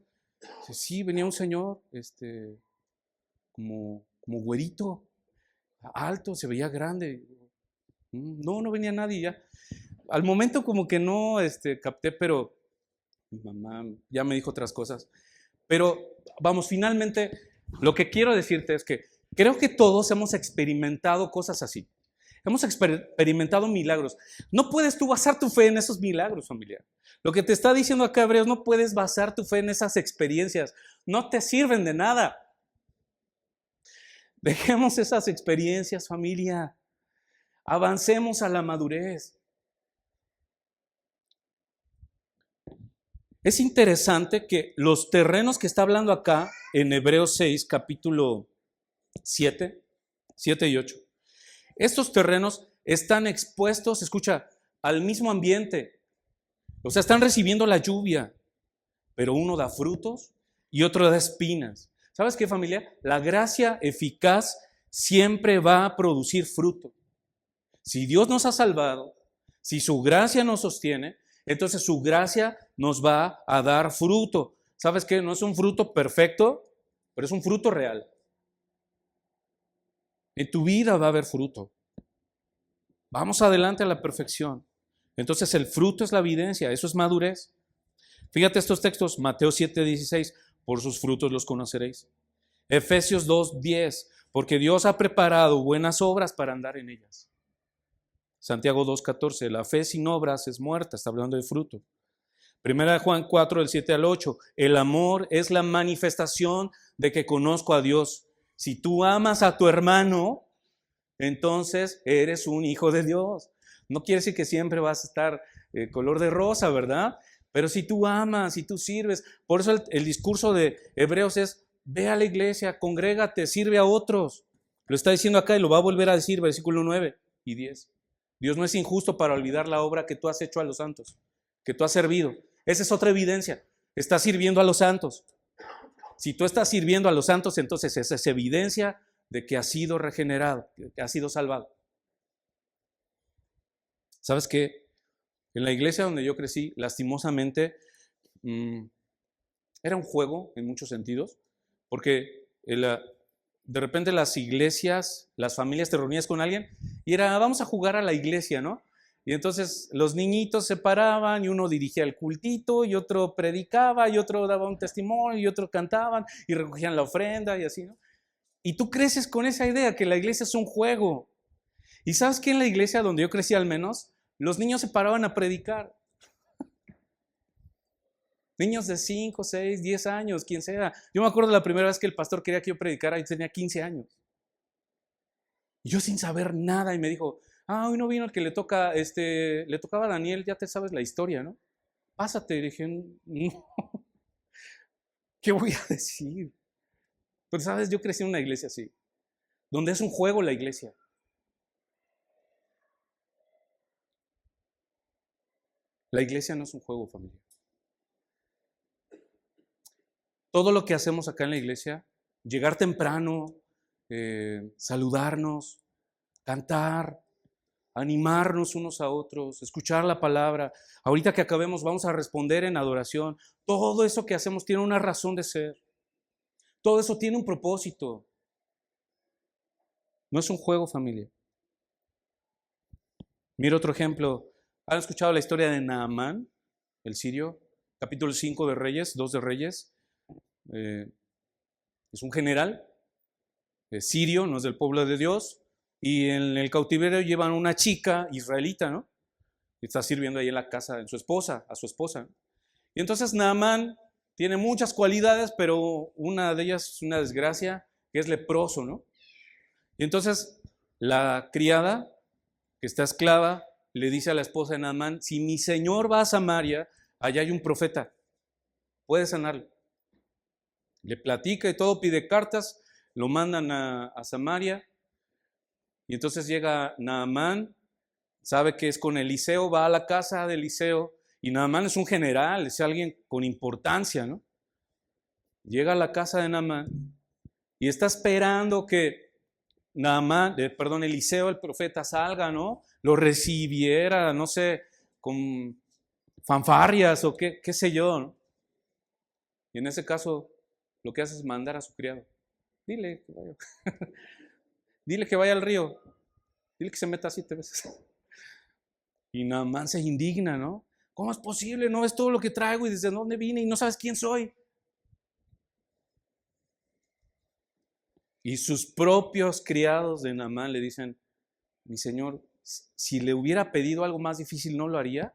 Dice, sí, venía un señor, como güerito, alto, se veía grande. No venía nadie ya. Al momento como que no capté, pero mi mamá ya me dijo otras cosas. Pero vamos, finalmente, lo que quiero decirte es que creo que todos hemos experimentado cosas así. Hemos experimentado milagros. No puedes tú basar tu fe en esos milagros, familia. Lo que te está diciendo acá Hebreos, no puedes basar tu fe en esas experiencias. No te sirven de nada. Dejemos esas experiencias, familia. Avancemos a la madurez. Es interesante que los terrenos que está hablando acá en Hebreos 6, capítulo 7 y 8, estos terrenos están expuestos, escucha, al mismo ambiente. O sea, están recibiendo la lluvia, pero uno da frutos y otro da espinas. ¿Sabes qué, familia? La gracia eficaz siempre va a producir fruto. Si Dios nos ha salvado, si su gracia nos sostiene, entonces su gracia nos va a dar fruto. ¿Sabes qué? No es un fruto perfecto, pero es un fruto real. En tu vida va a haber fruto. Vamos adelante a la perfección. Entonces el fruto es la evidencia, eso es madurez. Fíjate estos textos, Mateo 7:16, por sus frutos los conoceréis. Efesios 2:10, porque Dios ha preparado buenas obras para andar en ellas. Santiago 2:14, la fe sin obras es muerta, está hablando de fruto. Primera de Juan 4, del 7 al 8, el amor es la manifestación de que conozco a Dios. Si tú amas a tu hermano, entonces eres un hijo de Dios. No quiere decir que siempre vas a estar color de rosa, ¿verdad? Pero si tú amas, si tú sirves, por eso el discurso de Hebreos es ve a la iglesia, congrégate, sirve a otros. Lo está diciendo acá y lo va a volver a decir, versículo 9 y 10. Dios no es injusto para olvidar la obra que tú has hecho a los santos, que tú has servido. Esa es otra evidencia. Estás sirviendo a los santos. Si tú estás sirviendo a los santos, entonces esa es evidencia de que has sido regenerado, que has sido salvado. ¿Sabes qué? En la iglesia donde yo crecí, lastimosamente, era un juego en muchos sentidos, porque de repente las iglesias, las familias te reunías con alguien y era, vamos a jugar a la iglesia, ¿no? Y entonces los niñitos se paraban y uno dirigía el cultito y otro predicaba y otro daba un testimonio y otro cantaban y recogían la ofrenda y así, ¿no? Y tú creces con esa idea que la iglesia es un juego. ¿Y sabes qué? En la iglesia donde yo crecí al menos, los niños se paraban a predicar. Niños de 5, 6, 10 años, quien sea. Yo me acuerdo la primera vez que el pastor quería que yo predicara y tenía 15 años. Y yo sin saber nada y me dijo, hoy no vino el que le tocaba a Daniel, ya te sabes la historia, ¿no? Pásate. Y dije, no, ¿qué voy a decir? Pues sabes, yo crecí en una iglesia así, donde es un juego la iglesia. La iglesia no es un juego, familia. Todo lo que hacemos acá en la iglesia, llegar temprano, saludarnos, cantar, animarnos unos a otros, escuchar la palabra. Ahorita que acabemos vamos a responder en adoración. Todo eso que hacemos tiene una razón de ser. Todo eso tiene un propósito. No es un juego, familia. Mira otro ejemplo. ¿Han escuchado la historia de Naamán, el sirio? Capítulo 5 de Reyes, 2 de Reyes. Es un general sirio, no es del pueblo de Dios, y en el cautiverio llevan una chica israelita, ¿no? Y está sirviendo ahí en la casa de a su esposa. Y entonces Naamán tiene muchas cualidades, pero una de ellas es una desgracia, que es leproso, ¿no? Y entonces la criada, que está esclava, le dice a la esposa de Naamán, si mi señor va a Samaria, allá hay un profeta, puede sanarlo. Le platica y todo, pide cartas, lo mandan a Samaria, y entonces llega Naamán, sabe que es con Eliseo, va a la casa de Eliseo, y Naamán es un general, es alguien con importancia, ¿no? Llega a la casa de Naamán y está esperando que Eliseo, el profeta, salga, ¿no? Lo recibiera, no sé, con fanfarrias o qué sé yo, ¿no? Y en ese caso, lo que hace es mandar a su criado. Dile que vaya. Dile que vaya al río. Dile que se meta 7 veces. Y Naamán se indigna, ¿no? ¿Cómo es posible? ¿No ves todo lo que traigo y desde dónde vine y no sabes quién soy? Y sus propios criados de Naamán le dicen, mi señor, si le hubiera pedido algo más difícil, ¿no lo haría?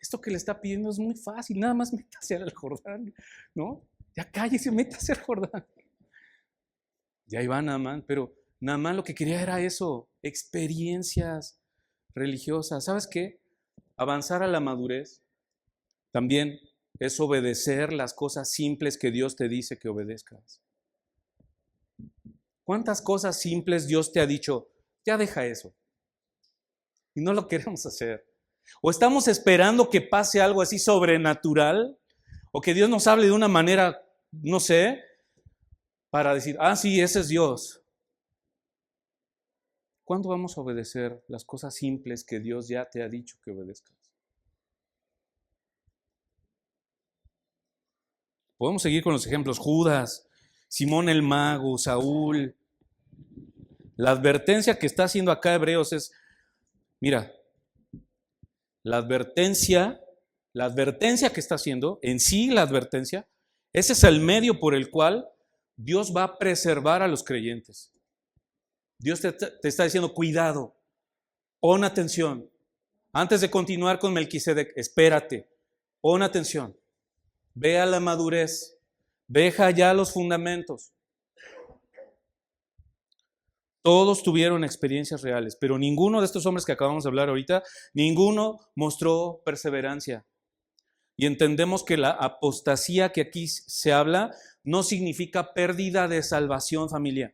Esto que le está pidiendo es muy fácil, nada más métase al Jordán, ¿no? Ya cállese, métase al Jordán. Y ahí va Naamán, pero Naamán lo que quería era eso, experiencias religiosas. ¿Sabes qué? Avanzar a la madurez también es obedecer las cosas simples que Dios te dice que obedezcas. ¿Cuántas cosas simples Dios te ha dicho? Ya deja eso. Y no lo queremos hacer. O estamos esperando que pase algo así sobrenatural, o que Dios nos hable de una manera, no sé, para decir, sí, ese es Dios. ¿Cuándo vamos a obedecer las cosas simples que Dios ya te ha dicho que obedezcas? Podemos seguir con los ejemplos. Judas, Simón el mago, Saúl. La advertencia que está haciendo acá Hebreos es, mira, la advertencia que está haciendo, en sí la advertencia, ese es el medio por el cual Dios va a preservar a los creyentes. Dios te está diciendo, cuidado, pon atención. Antes de continuar con Melquisedec, espérate, pon atención. Ve a la madurez, deja ya los fundamentos. Todos tuvieron experiencias reales, pero ninguno de estos hombres que acabamos de hablar ahorita, ninguno mostró perseverancia. y entendemos que la apostasía que aquí se habla no significa pérdida de salvación, familia.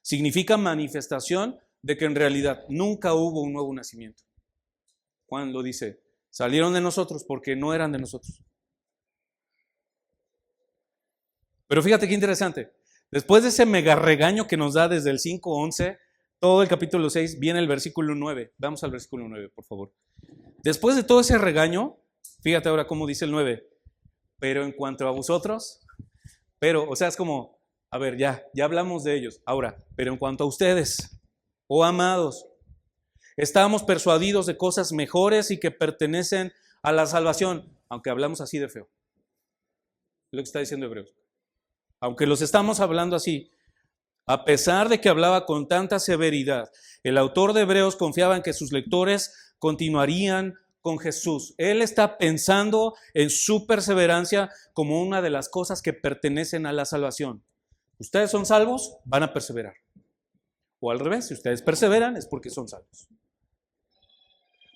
Significa manifestación de que en realidad nunca hubo un nuevo nacimiento. Juan lo dice, salieron de nosotros porque no eran de nosotros. Pero fíjate qué interesante. Después de ese mega regaño que nos da desde el 5:11, todo el capítulo 6, viene el versículo 9. Vamos al versículo 9, por favor. Después de todo ese regaño, fíjate ahora cómo dice el 9. Pero en cuanto a vosotros, o sea, es como, a ver, ya hablamos de ellos. Ahora, pero en cuanto a ustedes, oh amados, estábamos persuadidos de cosas mejores y que pertenecen a la salvación, aunque hablamos así de feo. Es lo que está diciendo Hebreos. Aunque los estamos hablando así, a pesar de que hablaba con tanta severidad, el autor de Hebreos confiaba en que sus lectores continuarían con Jesús. Él está pensando en su perseverancia como una de las cosas que pertenecen a la salvación. Ustedes son salvos, van a perseverar. O al revés, si ustedes perseveran es porque son salvos.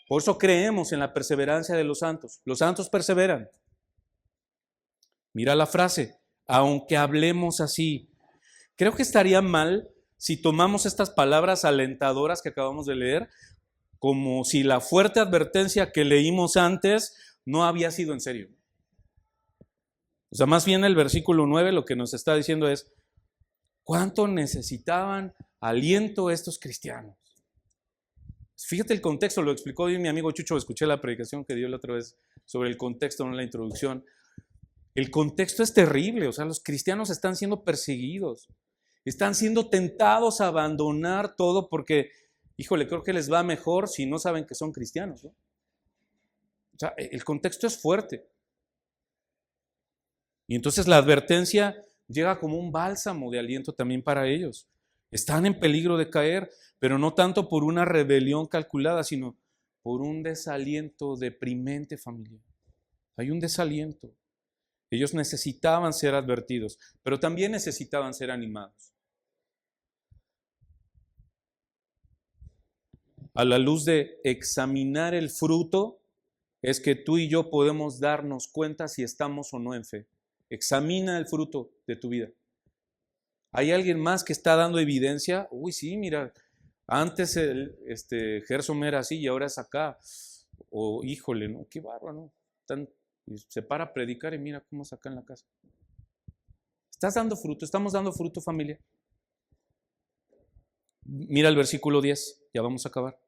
Por eso creemos en la perseverancia de los santos. Los santos perseveran. Mira la frase, aunque hablemos así. Creo que estaría mal si tomamos estas palabras alentadoras que acabamos de leer como si la fuerte advertencia que leímos antes no había sido en serio. O sea, más bien el versículo 9 lo que nos está diciendo es, ¿cuánto necesitaban aliento estos cristianos? Fíjate el contexto, lo explicó bien mi amigo Chucho, escuché la predicación que dio la otra vez sobre el contexto en la introducción. El contexto es terrible, o sea, los cristianos están siendo perseguidos, están siendo tentados a abandonar todo porque, híjole, creo que les va mejor si no saben que son cristianos, ¿no? O sea, el contexto es fuerte. Y entonces la advertencia llega como un bálsamo de aliento también para ellos. Están en peligro de caer, pero no tanto por una rebelión calculada, sino por un desaliento deprimente, familia. Hay un desaliento. Ellos necesitaban ser advertidos, pero también necesitaban ser animados. A la luz de examinar el fruto, es que tú y yo podemos darnos cuenta si estamos o no en fe. Examina el fruto de tu vida. ¿Hay alguien más que está dando evidencia? Uy, sí, mira, antes Gerson era así y ahora es acá. O híjole, ¿no? Qué bárbaro, ¿no? Se para a predicar y mira cómo es acá en la casa. ¿Estás dando fruto? ¿Estamos dando fruto, familia? Mira el versículo 10, ya vamos a acabar.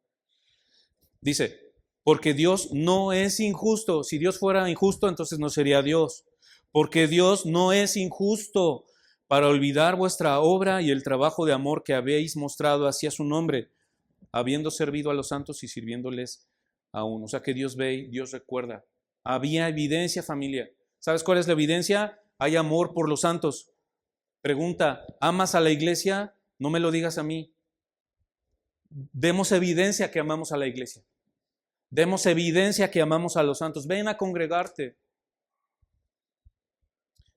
Dice, porque Dios no es injusto. Si Dios fuera injusto, entonces no sería Dios. Porque Dios no es injusto para olvidar vuestra obra y el trabajo de amor que habéis mostrado hacia su nombre, habiendo servido a los santos y sirviéndoles aún. O sea que Dios ve y Dios recuerda. Había evidencia, familia. ¿Sabes cuál es la evidencia? Hay amor por los santos. Pregunta, ¿amas a la iglesia? No me lo digas a mí. Demos evidencia que amamos a la iglesia. Demos evidencia que amamos a los santos. Ven a congregarte.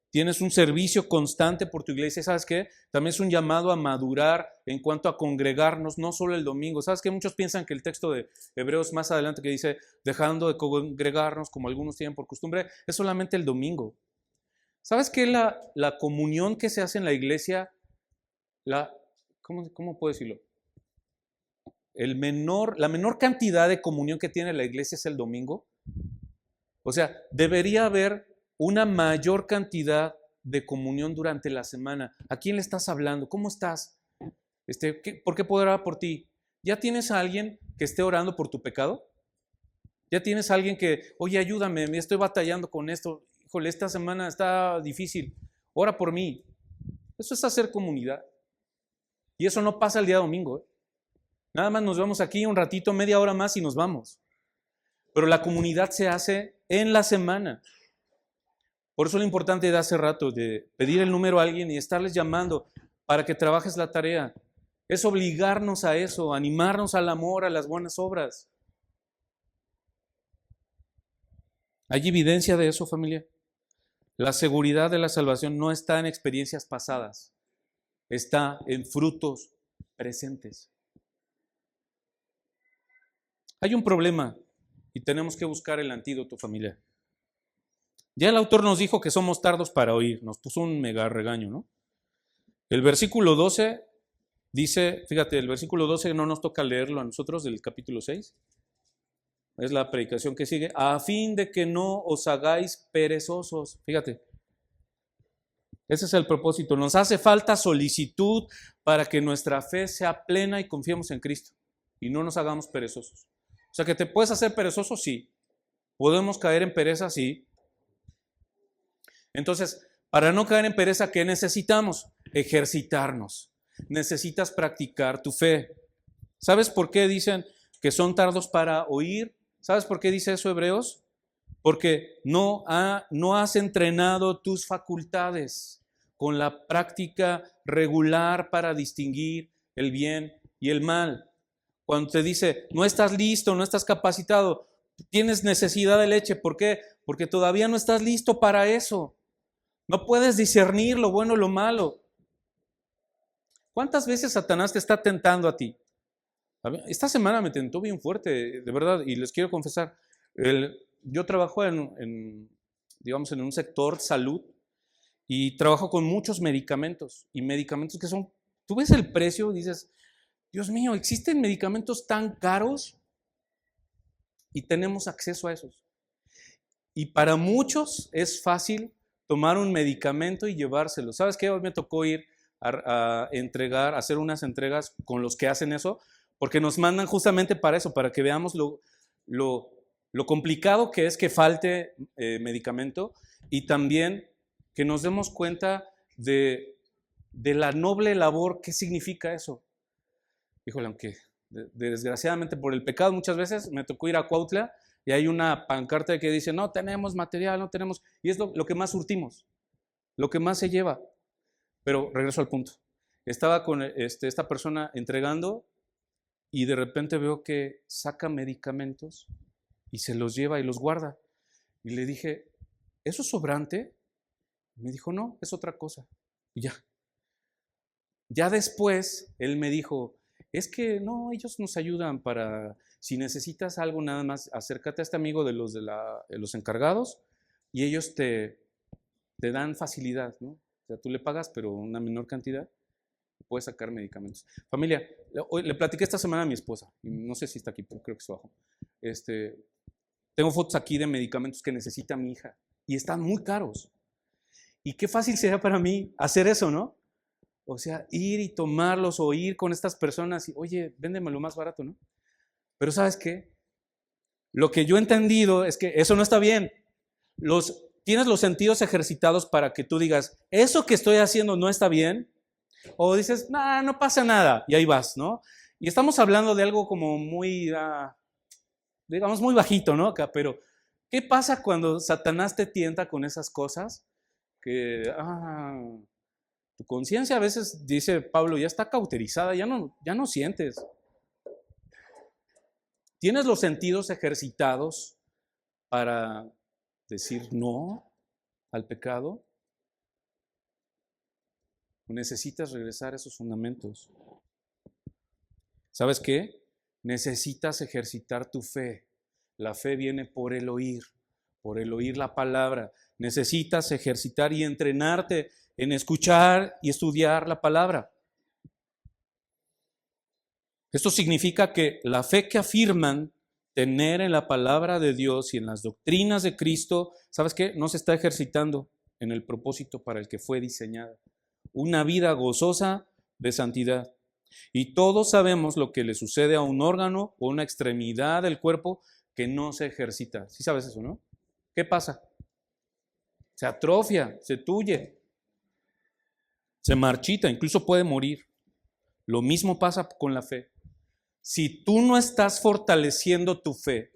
Tienes un servicio constante por tu iglesia. ¿Sabes qué? También es un llamado a madurar en cuanto a congregarnos, no solo el domingo. ¿Sabes qué? Muchos piensan que el texto de Hebreos más adelante que dice, dejando de congregarnos como algunos tienen por costumbre, es solamente el domingo. ¿Sabes qué? La comunión que se hace en la iglesia, ¿cómo puedo decirlo? La menor cantidad de comunión que tiene la iglesia es el domingo. O sea, debería haber una mayor cantidad de comunión durante la semana. ¿A quién le estás hablando? ¿Cómo estás? ¿Por qué puedo orar por ti? ¿Ya tienes a alguien que esté orando por tu pecado? ¿Ya tienes a alguien que, oye, ayúdame, me estoy batallando con esto? Híjole, esta semana está difícil. Ora por mí. Eso es hacer comunidad. Y eso no pasa el día domingo, ¿eh? Nada más nos vemos aquí un ratito, media hora más y nos vamos. Pero la comunidad se hace en la semana. Por eso lo importante de hace rato, de pedir el número a alguien y estarles llamando para que trabajes la tarea, es obligarnos a eso, animarnos al amor, a las buenas obras. ¿Hay evidencia de eso, familia? La seguridad de la salvación no está en experiencias pasadas, está en frutos presentes. Hay un problema y tenemos que buscar el antídoto, familia. Ya el autor nos dijo que somos tardos para oír, nos puso un mega regaño, ¿no? El versículo 12 dice, fíjate, el versículo 12 no nos toca leerlo a nosotros del capítulo 6. Es la predicación que sigue. A fin de que no os hagáis perezosos. Fíjate. Ese es el propósito. Nos hace falta solicitud para que nuestra fe sea plena y confiemos en Cristo. Y no nos hagamos perezosos. O sea, que te puedes hacer perezoso, sí. Podemos caer en pereza, sí. Entonces, para no caer en pereza, ¿qué necesitamos? Ejercitarnos. Necesitas practicar tu fe. ¿Sabes por qué dicen que son tardos para oír? ¿Sabes por qué dice eso Hebreos? Porque no has entrenado tus facultades con la práctica regular para distinguir el bien y el mal. Cuando te dice, no estás listo, no estás capacitado, tienes necesidad de leche. ¿Por qué? Porque todavía no estás listo para eso. No puedes discernir lo bueno y lo malo. ¿Cuántas veces Satanás te está tentando a ti? Esta semana me tentó bien fuerte, de verdad, y les quiero confesar. Yo trabajo digamos, en un sector salud y trabajo con muchos medicamentos y medicamentos que son, tú ves el precio y dices, Dios mío, ¿existen medicamentos tan caros? Y tenemos acceso a esos. Y para muchos es fácil tomar un medicamento y llevárselo. ¿Sabes qué? Hoy me tocó ir a hacer unas entregas con los que hacen eso, porque nos mandan justamente para eso, para que veamos lo complicado que es que falte medicamento y también que nos demos cuenta de la noble labor que significa eso. Híjole, aunque desgraciadamente por el pecado muchas veces me tocó ir a Cuautla y hay una pancarta que dice, no tenemos material, no tenemos, y es lo que más surtimos, lo que más se lleva. Pero regreso al punto. Estaba con esta persona entregando y de repente veo que saca medicamentos y se los lleva y los guarda. Y le dije, ¿eso es sobrante? Y me dijo, no, es otra cosa. Y ya después él me dijo, es que no, ellos nos ayudan para, si necesitas algo nada más, acércate a este amigo de los encargados y ellos te dan facilidad, ¿no? O sea, tú le pagas, pero una menor cantidad, puedes sacar medicamentos. Familia, hoy le platiqué esta semana a mi esposa, y no sé si está aquí, pero creo que está abajo. Tengo fotos aquí de medicamentos que necesita mi hija, y están muy caros. Y qué fácil sería para mí hacer eso, ¿no? O sea, ir y tomarlos, o ir con estas personas, y oye, véndeme lo más barato, ¿no? Pero ¿sabes qué? Lo que yo he entendido es que eso no está bien. Tienes los sentidos ejercitados para que tú digas, eso que estoy haciendo no está bien, o dices, nah, no pasa nada, y ahí vas, ¿no? Y estamos hablando de algo como muy, digamos, muy bajito, ¿no? Pero, ¿qué pasa cuando Satanás te tienta con esas cosas? Que, tu conciencia a veces, dice Pablo, ya está cauterizada, ya no sientes. Tienes los sentidos ejercitados para decir no al pecado. Necesitas regresar a esos fundamentos. ¿Sabes qué? Necesitas ejercitar tu fe. La fe viene por el oír la palabra. Necesitas ejercitar y entrenarte en escuchar y estudiar la palabra. Esto significa que la fe que afirman tener en la palabra de Dios y en las doctrinas de Cristo, ¿sabes qué? No se está ejercitando en el propósito para el que fue diseñada. Una vida gozosa de santidad. Y todos sabemos lo que le sucede a un órgano o una extremidad del cuerpo que no se ejercita. ¿Sí sabes eso, no? ¿Qué pasa? Se atrofia, se tuye, se marchita, incluso puede morir. Lo mismo pasa con la fe. Si tú no estás fortaleciendo tu fe,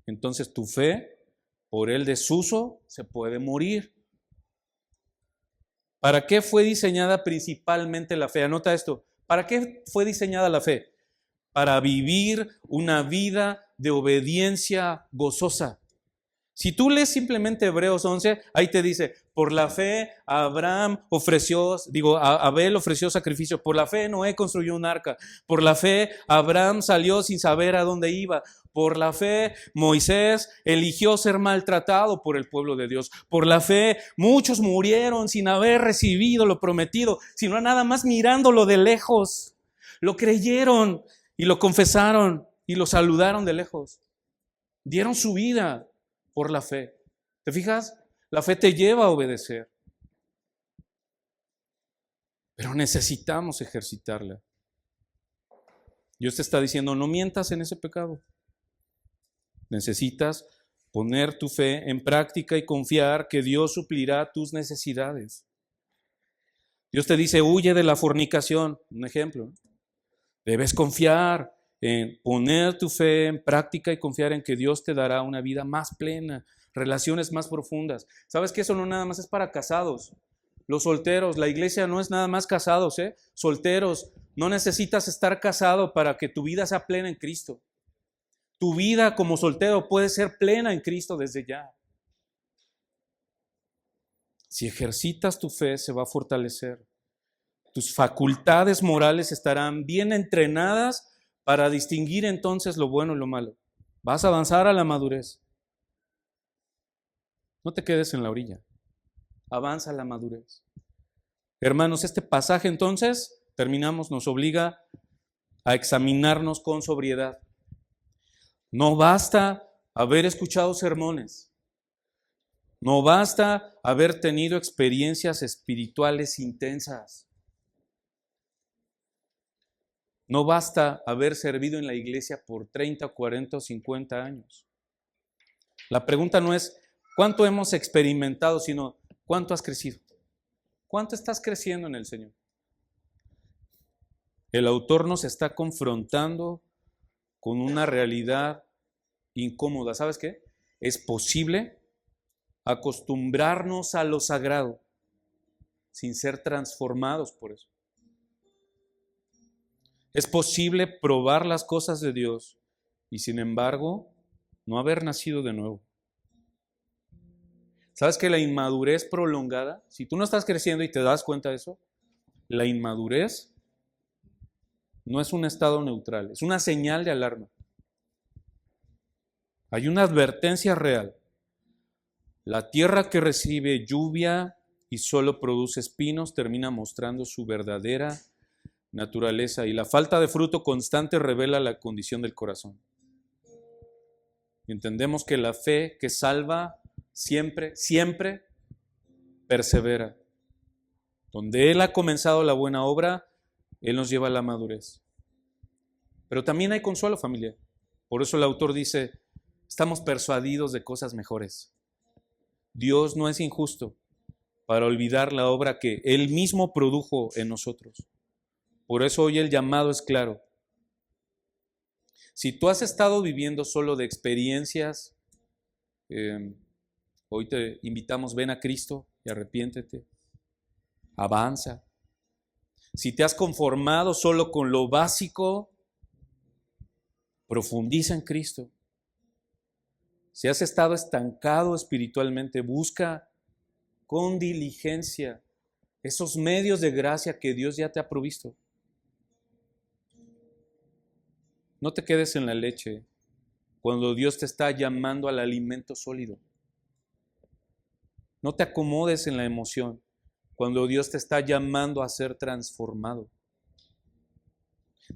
entonces tu fe, por el desuso, se puede morir. ¿Para qué fue diseñada principalmente la fe? Anota esto. ¿Para qué fue diseñada la fe? Para vivir una vida de obediencia gozosa. Si tú lees simplemente Hebreos 11, ahí te dice, Por la fe, Abel ofreció sacrificio. Por la fe, Noé construyó un arca. Por la fe, Abraham salió sin saber a dónde iba. Por la fe, Moisés eligió ser maltratado por el pueblo de Dios. Por la fe, muchos murieron sin haber recibido lo prometido, sino nada más mirándolo de lejos. Lo creyeron y lo confesaron y lo saludaron de lejos. Dieron su vida por la fe. ¿Te fijas? La fe te lleva a obedecer. Pero necesitamos ejercitarla. Dios te está diciendo, no mientas en ese pecado. Necesitas poner tu fe en práctica y confiar que Dios suplirá tus necesidades. Dios te dice, huye de la fornicación. Un ejemplo. Debes confiar en poner tu fe en práctica y confiar en que Dios te dará una vida más plena, relaciones más profundas. ¿Sabes que eso no nada más es para casados? Los solteros, la iglesia no es nada más casados, Solteros, no necesitas estar casado para que tu vida sea plena en Cristo. Tu vida como soltero puede ser plena en Cristo desde ya. Si ejercitas tu fe, se va a fortalecer. Tus facultades morales estarán bien entrenadas para distinguir entonces lo bueno y lo malo. Vas a avanzar a la madurez. No te quedes en la orilla. Avanza a la madurez. Hermanos, este pasaje entonces, terminamos, nos obliga a examinarnos con sobriedad. No basta haber escuchado sermones. No basta haber tenido experiencias espirituales intensas. No basta haber servido en la iglesia por 30, 40 o 50 años. La pregunta no es cuánto hemos experimentado, sino cuánto has crecido. ¿Cuánto estás creciendo en el Señor? El autor nos está confrontando con una realidad incómoda. ¿Sabes qué? Es posible acostumbrarnos a lo sagrado sin ser transformados por eso. Es posible probar las cosas de Dios y sin embargo no haber nacido de nuevo. ¿Sabes que la inmadurez prolongada, si tú no estás creciendo y te das cuenta de eso, la inmadurez no es un estado neutral, es una señal de alarma. Hay una advertencia real. La tierra que recibe lluvia y solo produce espinos termina mostrando su verdadera naturaleza y la falta de fruto constante revela la condición del corazón. Entendemos que la fe que salva siempre, siempre persevera. Donde Él ha comenzado la buena obra, Él nos lleva a la madurez. Pero también hay consuelo, familia. Por eso el autor dice, estamos persuadidos de cosas mejores. Dios no es injusto para olvidar la obra que Él mismo produjo en nosotros. Por eso hoy el llamado es claro. Si tú has estado viviendo solo de experiencias, hoy te invitamos, ven a Cristo y arrepiéntete. Avanza. Si te has conformado solo con lo básico, profundiza en Cristo. Si has estado estancado espiritualmente, busca con diligencia esos medios de gracia que Dios ya te ha provisto. No te quedes en la leche cuando Dios te está llamando al alimento sólido. No te acomodes en la emoción cuando Dios te está llamando a ser transformado.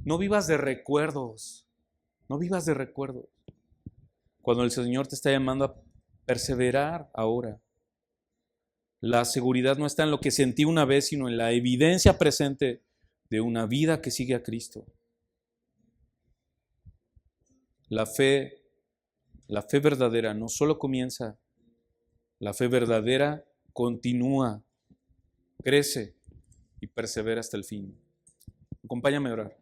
No vivas de recuerdos. No vivas de recuerdos. Cuando el Señor te está llamando a perseverar ahora. La seguridad no está en lo que sentí una vez, sino en la evidencia presente de una vida que sigue a Cristo. La fe verdadera no solo comienza, la fe verdadera continúa, crece y persevera hasta el fin. Acompáñame a orar.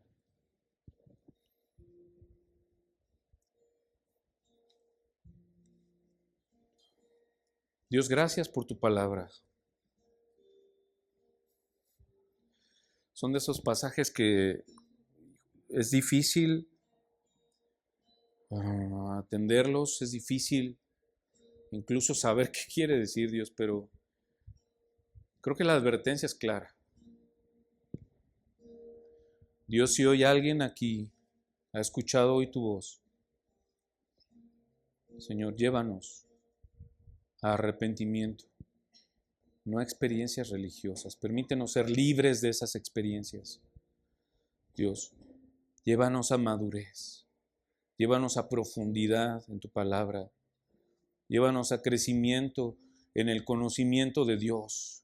Dios, gracias por tu palabra. Son de esos pasajes que es difícil atenderlos, es difícil incluso saber qué quiere decir Dios, pero Creo que la advertencia es clara. Dios, si hoy alguien aquí ha escuchado hoy tu voz, Señor, llévanos a arrepentimiento, no a experiencias religiosas. Permítenos ser libres de esas experiencias. Dios, llévanos a madurez, llévanos a profundidad en tu palabra, llévanos a crecimiento en el conocimiento de Dios.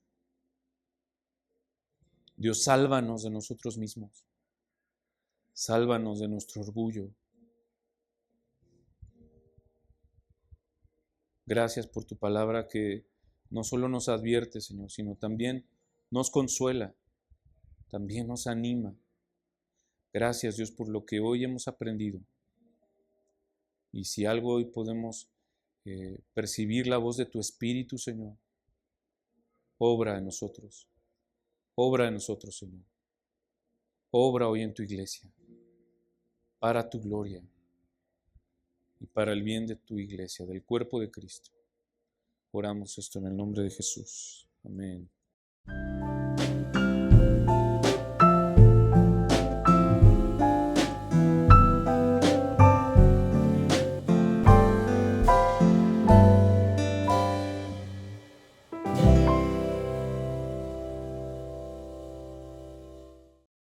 Dios, sálvanos de nosotros mismos, sálvanos de nuestro orgullo. Gracias por tu palabra que no solo nos advierte, Señor, sino también nos consuela, también nos anima. Gracias, Dios, por lo que hoy hemos aprendido. Y si algo hoy podemos percibir la voz de tu Espíritu, Señor, obra en nosotros, Señor. Obra hoy en tu iglesia, para tu gloria y para el bien de tu iglesia, del cuerpo de Cristo. Oramos esto en el nombre de Jesús. Amén.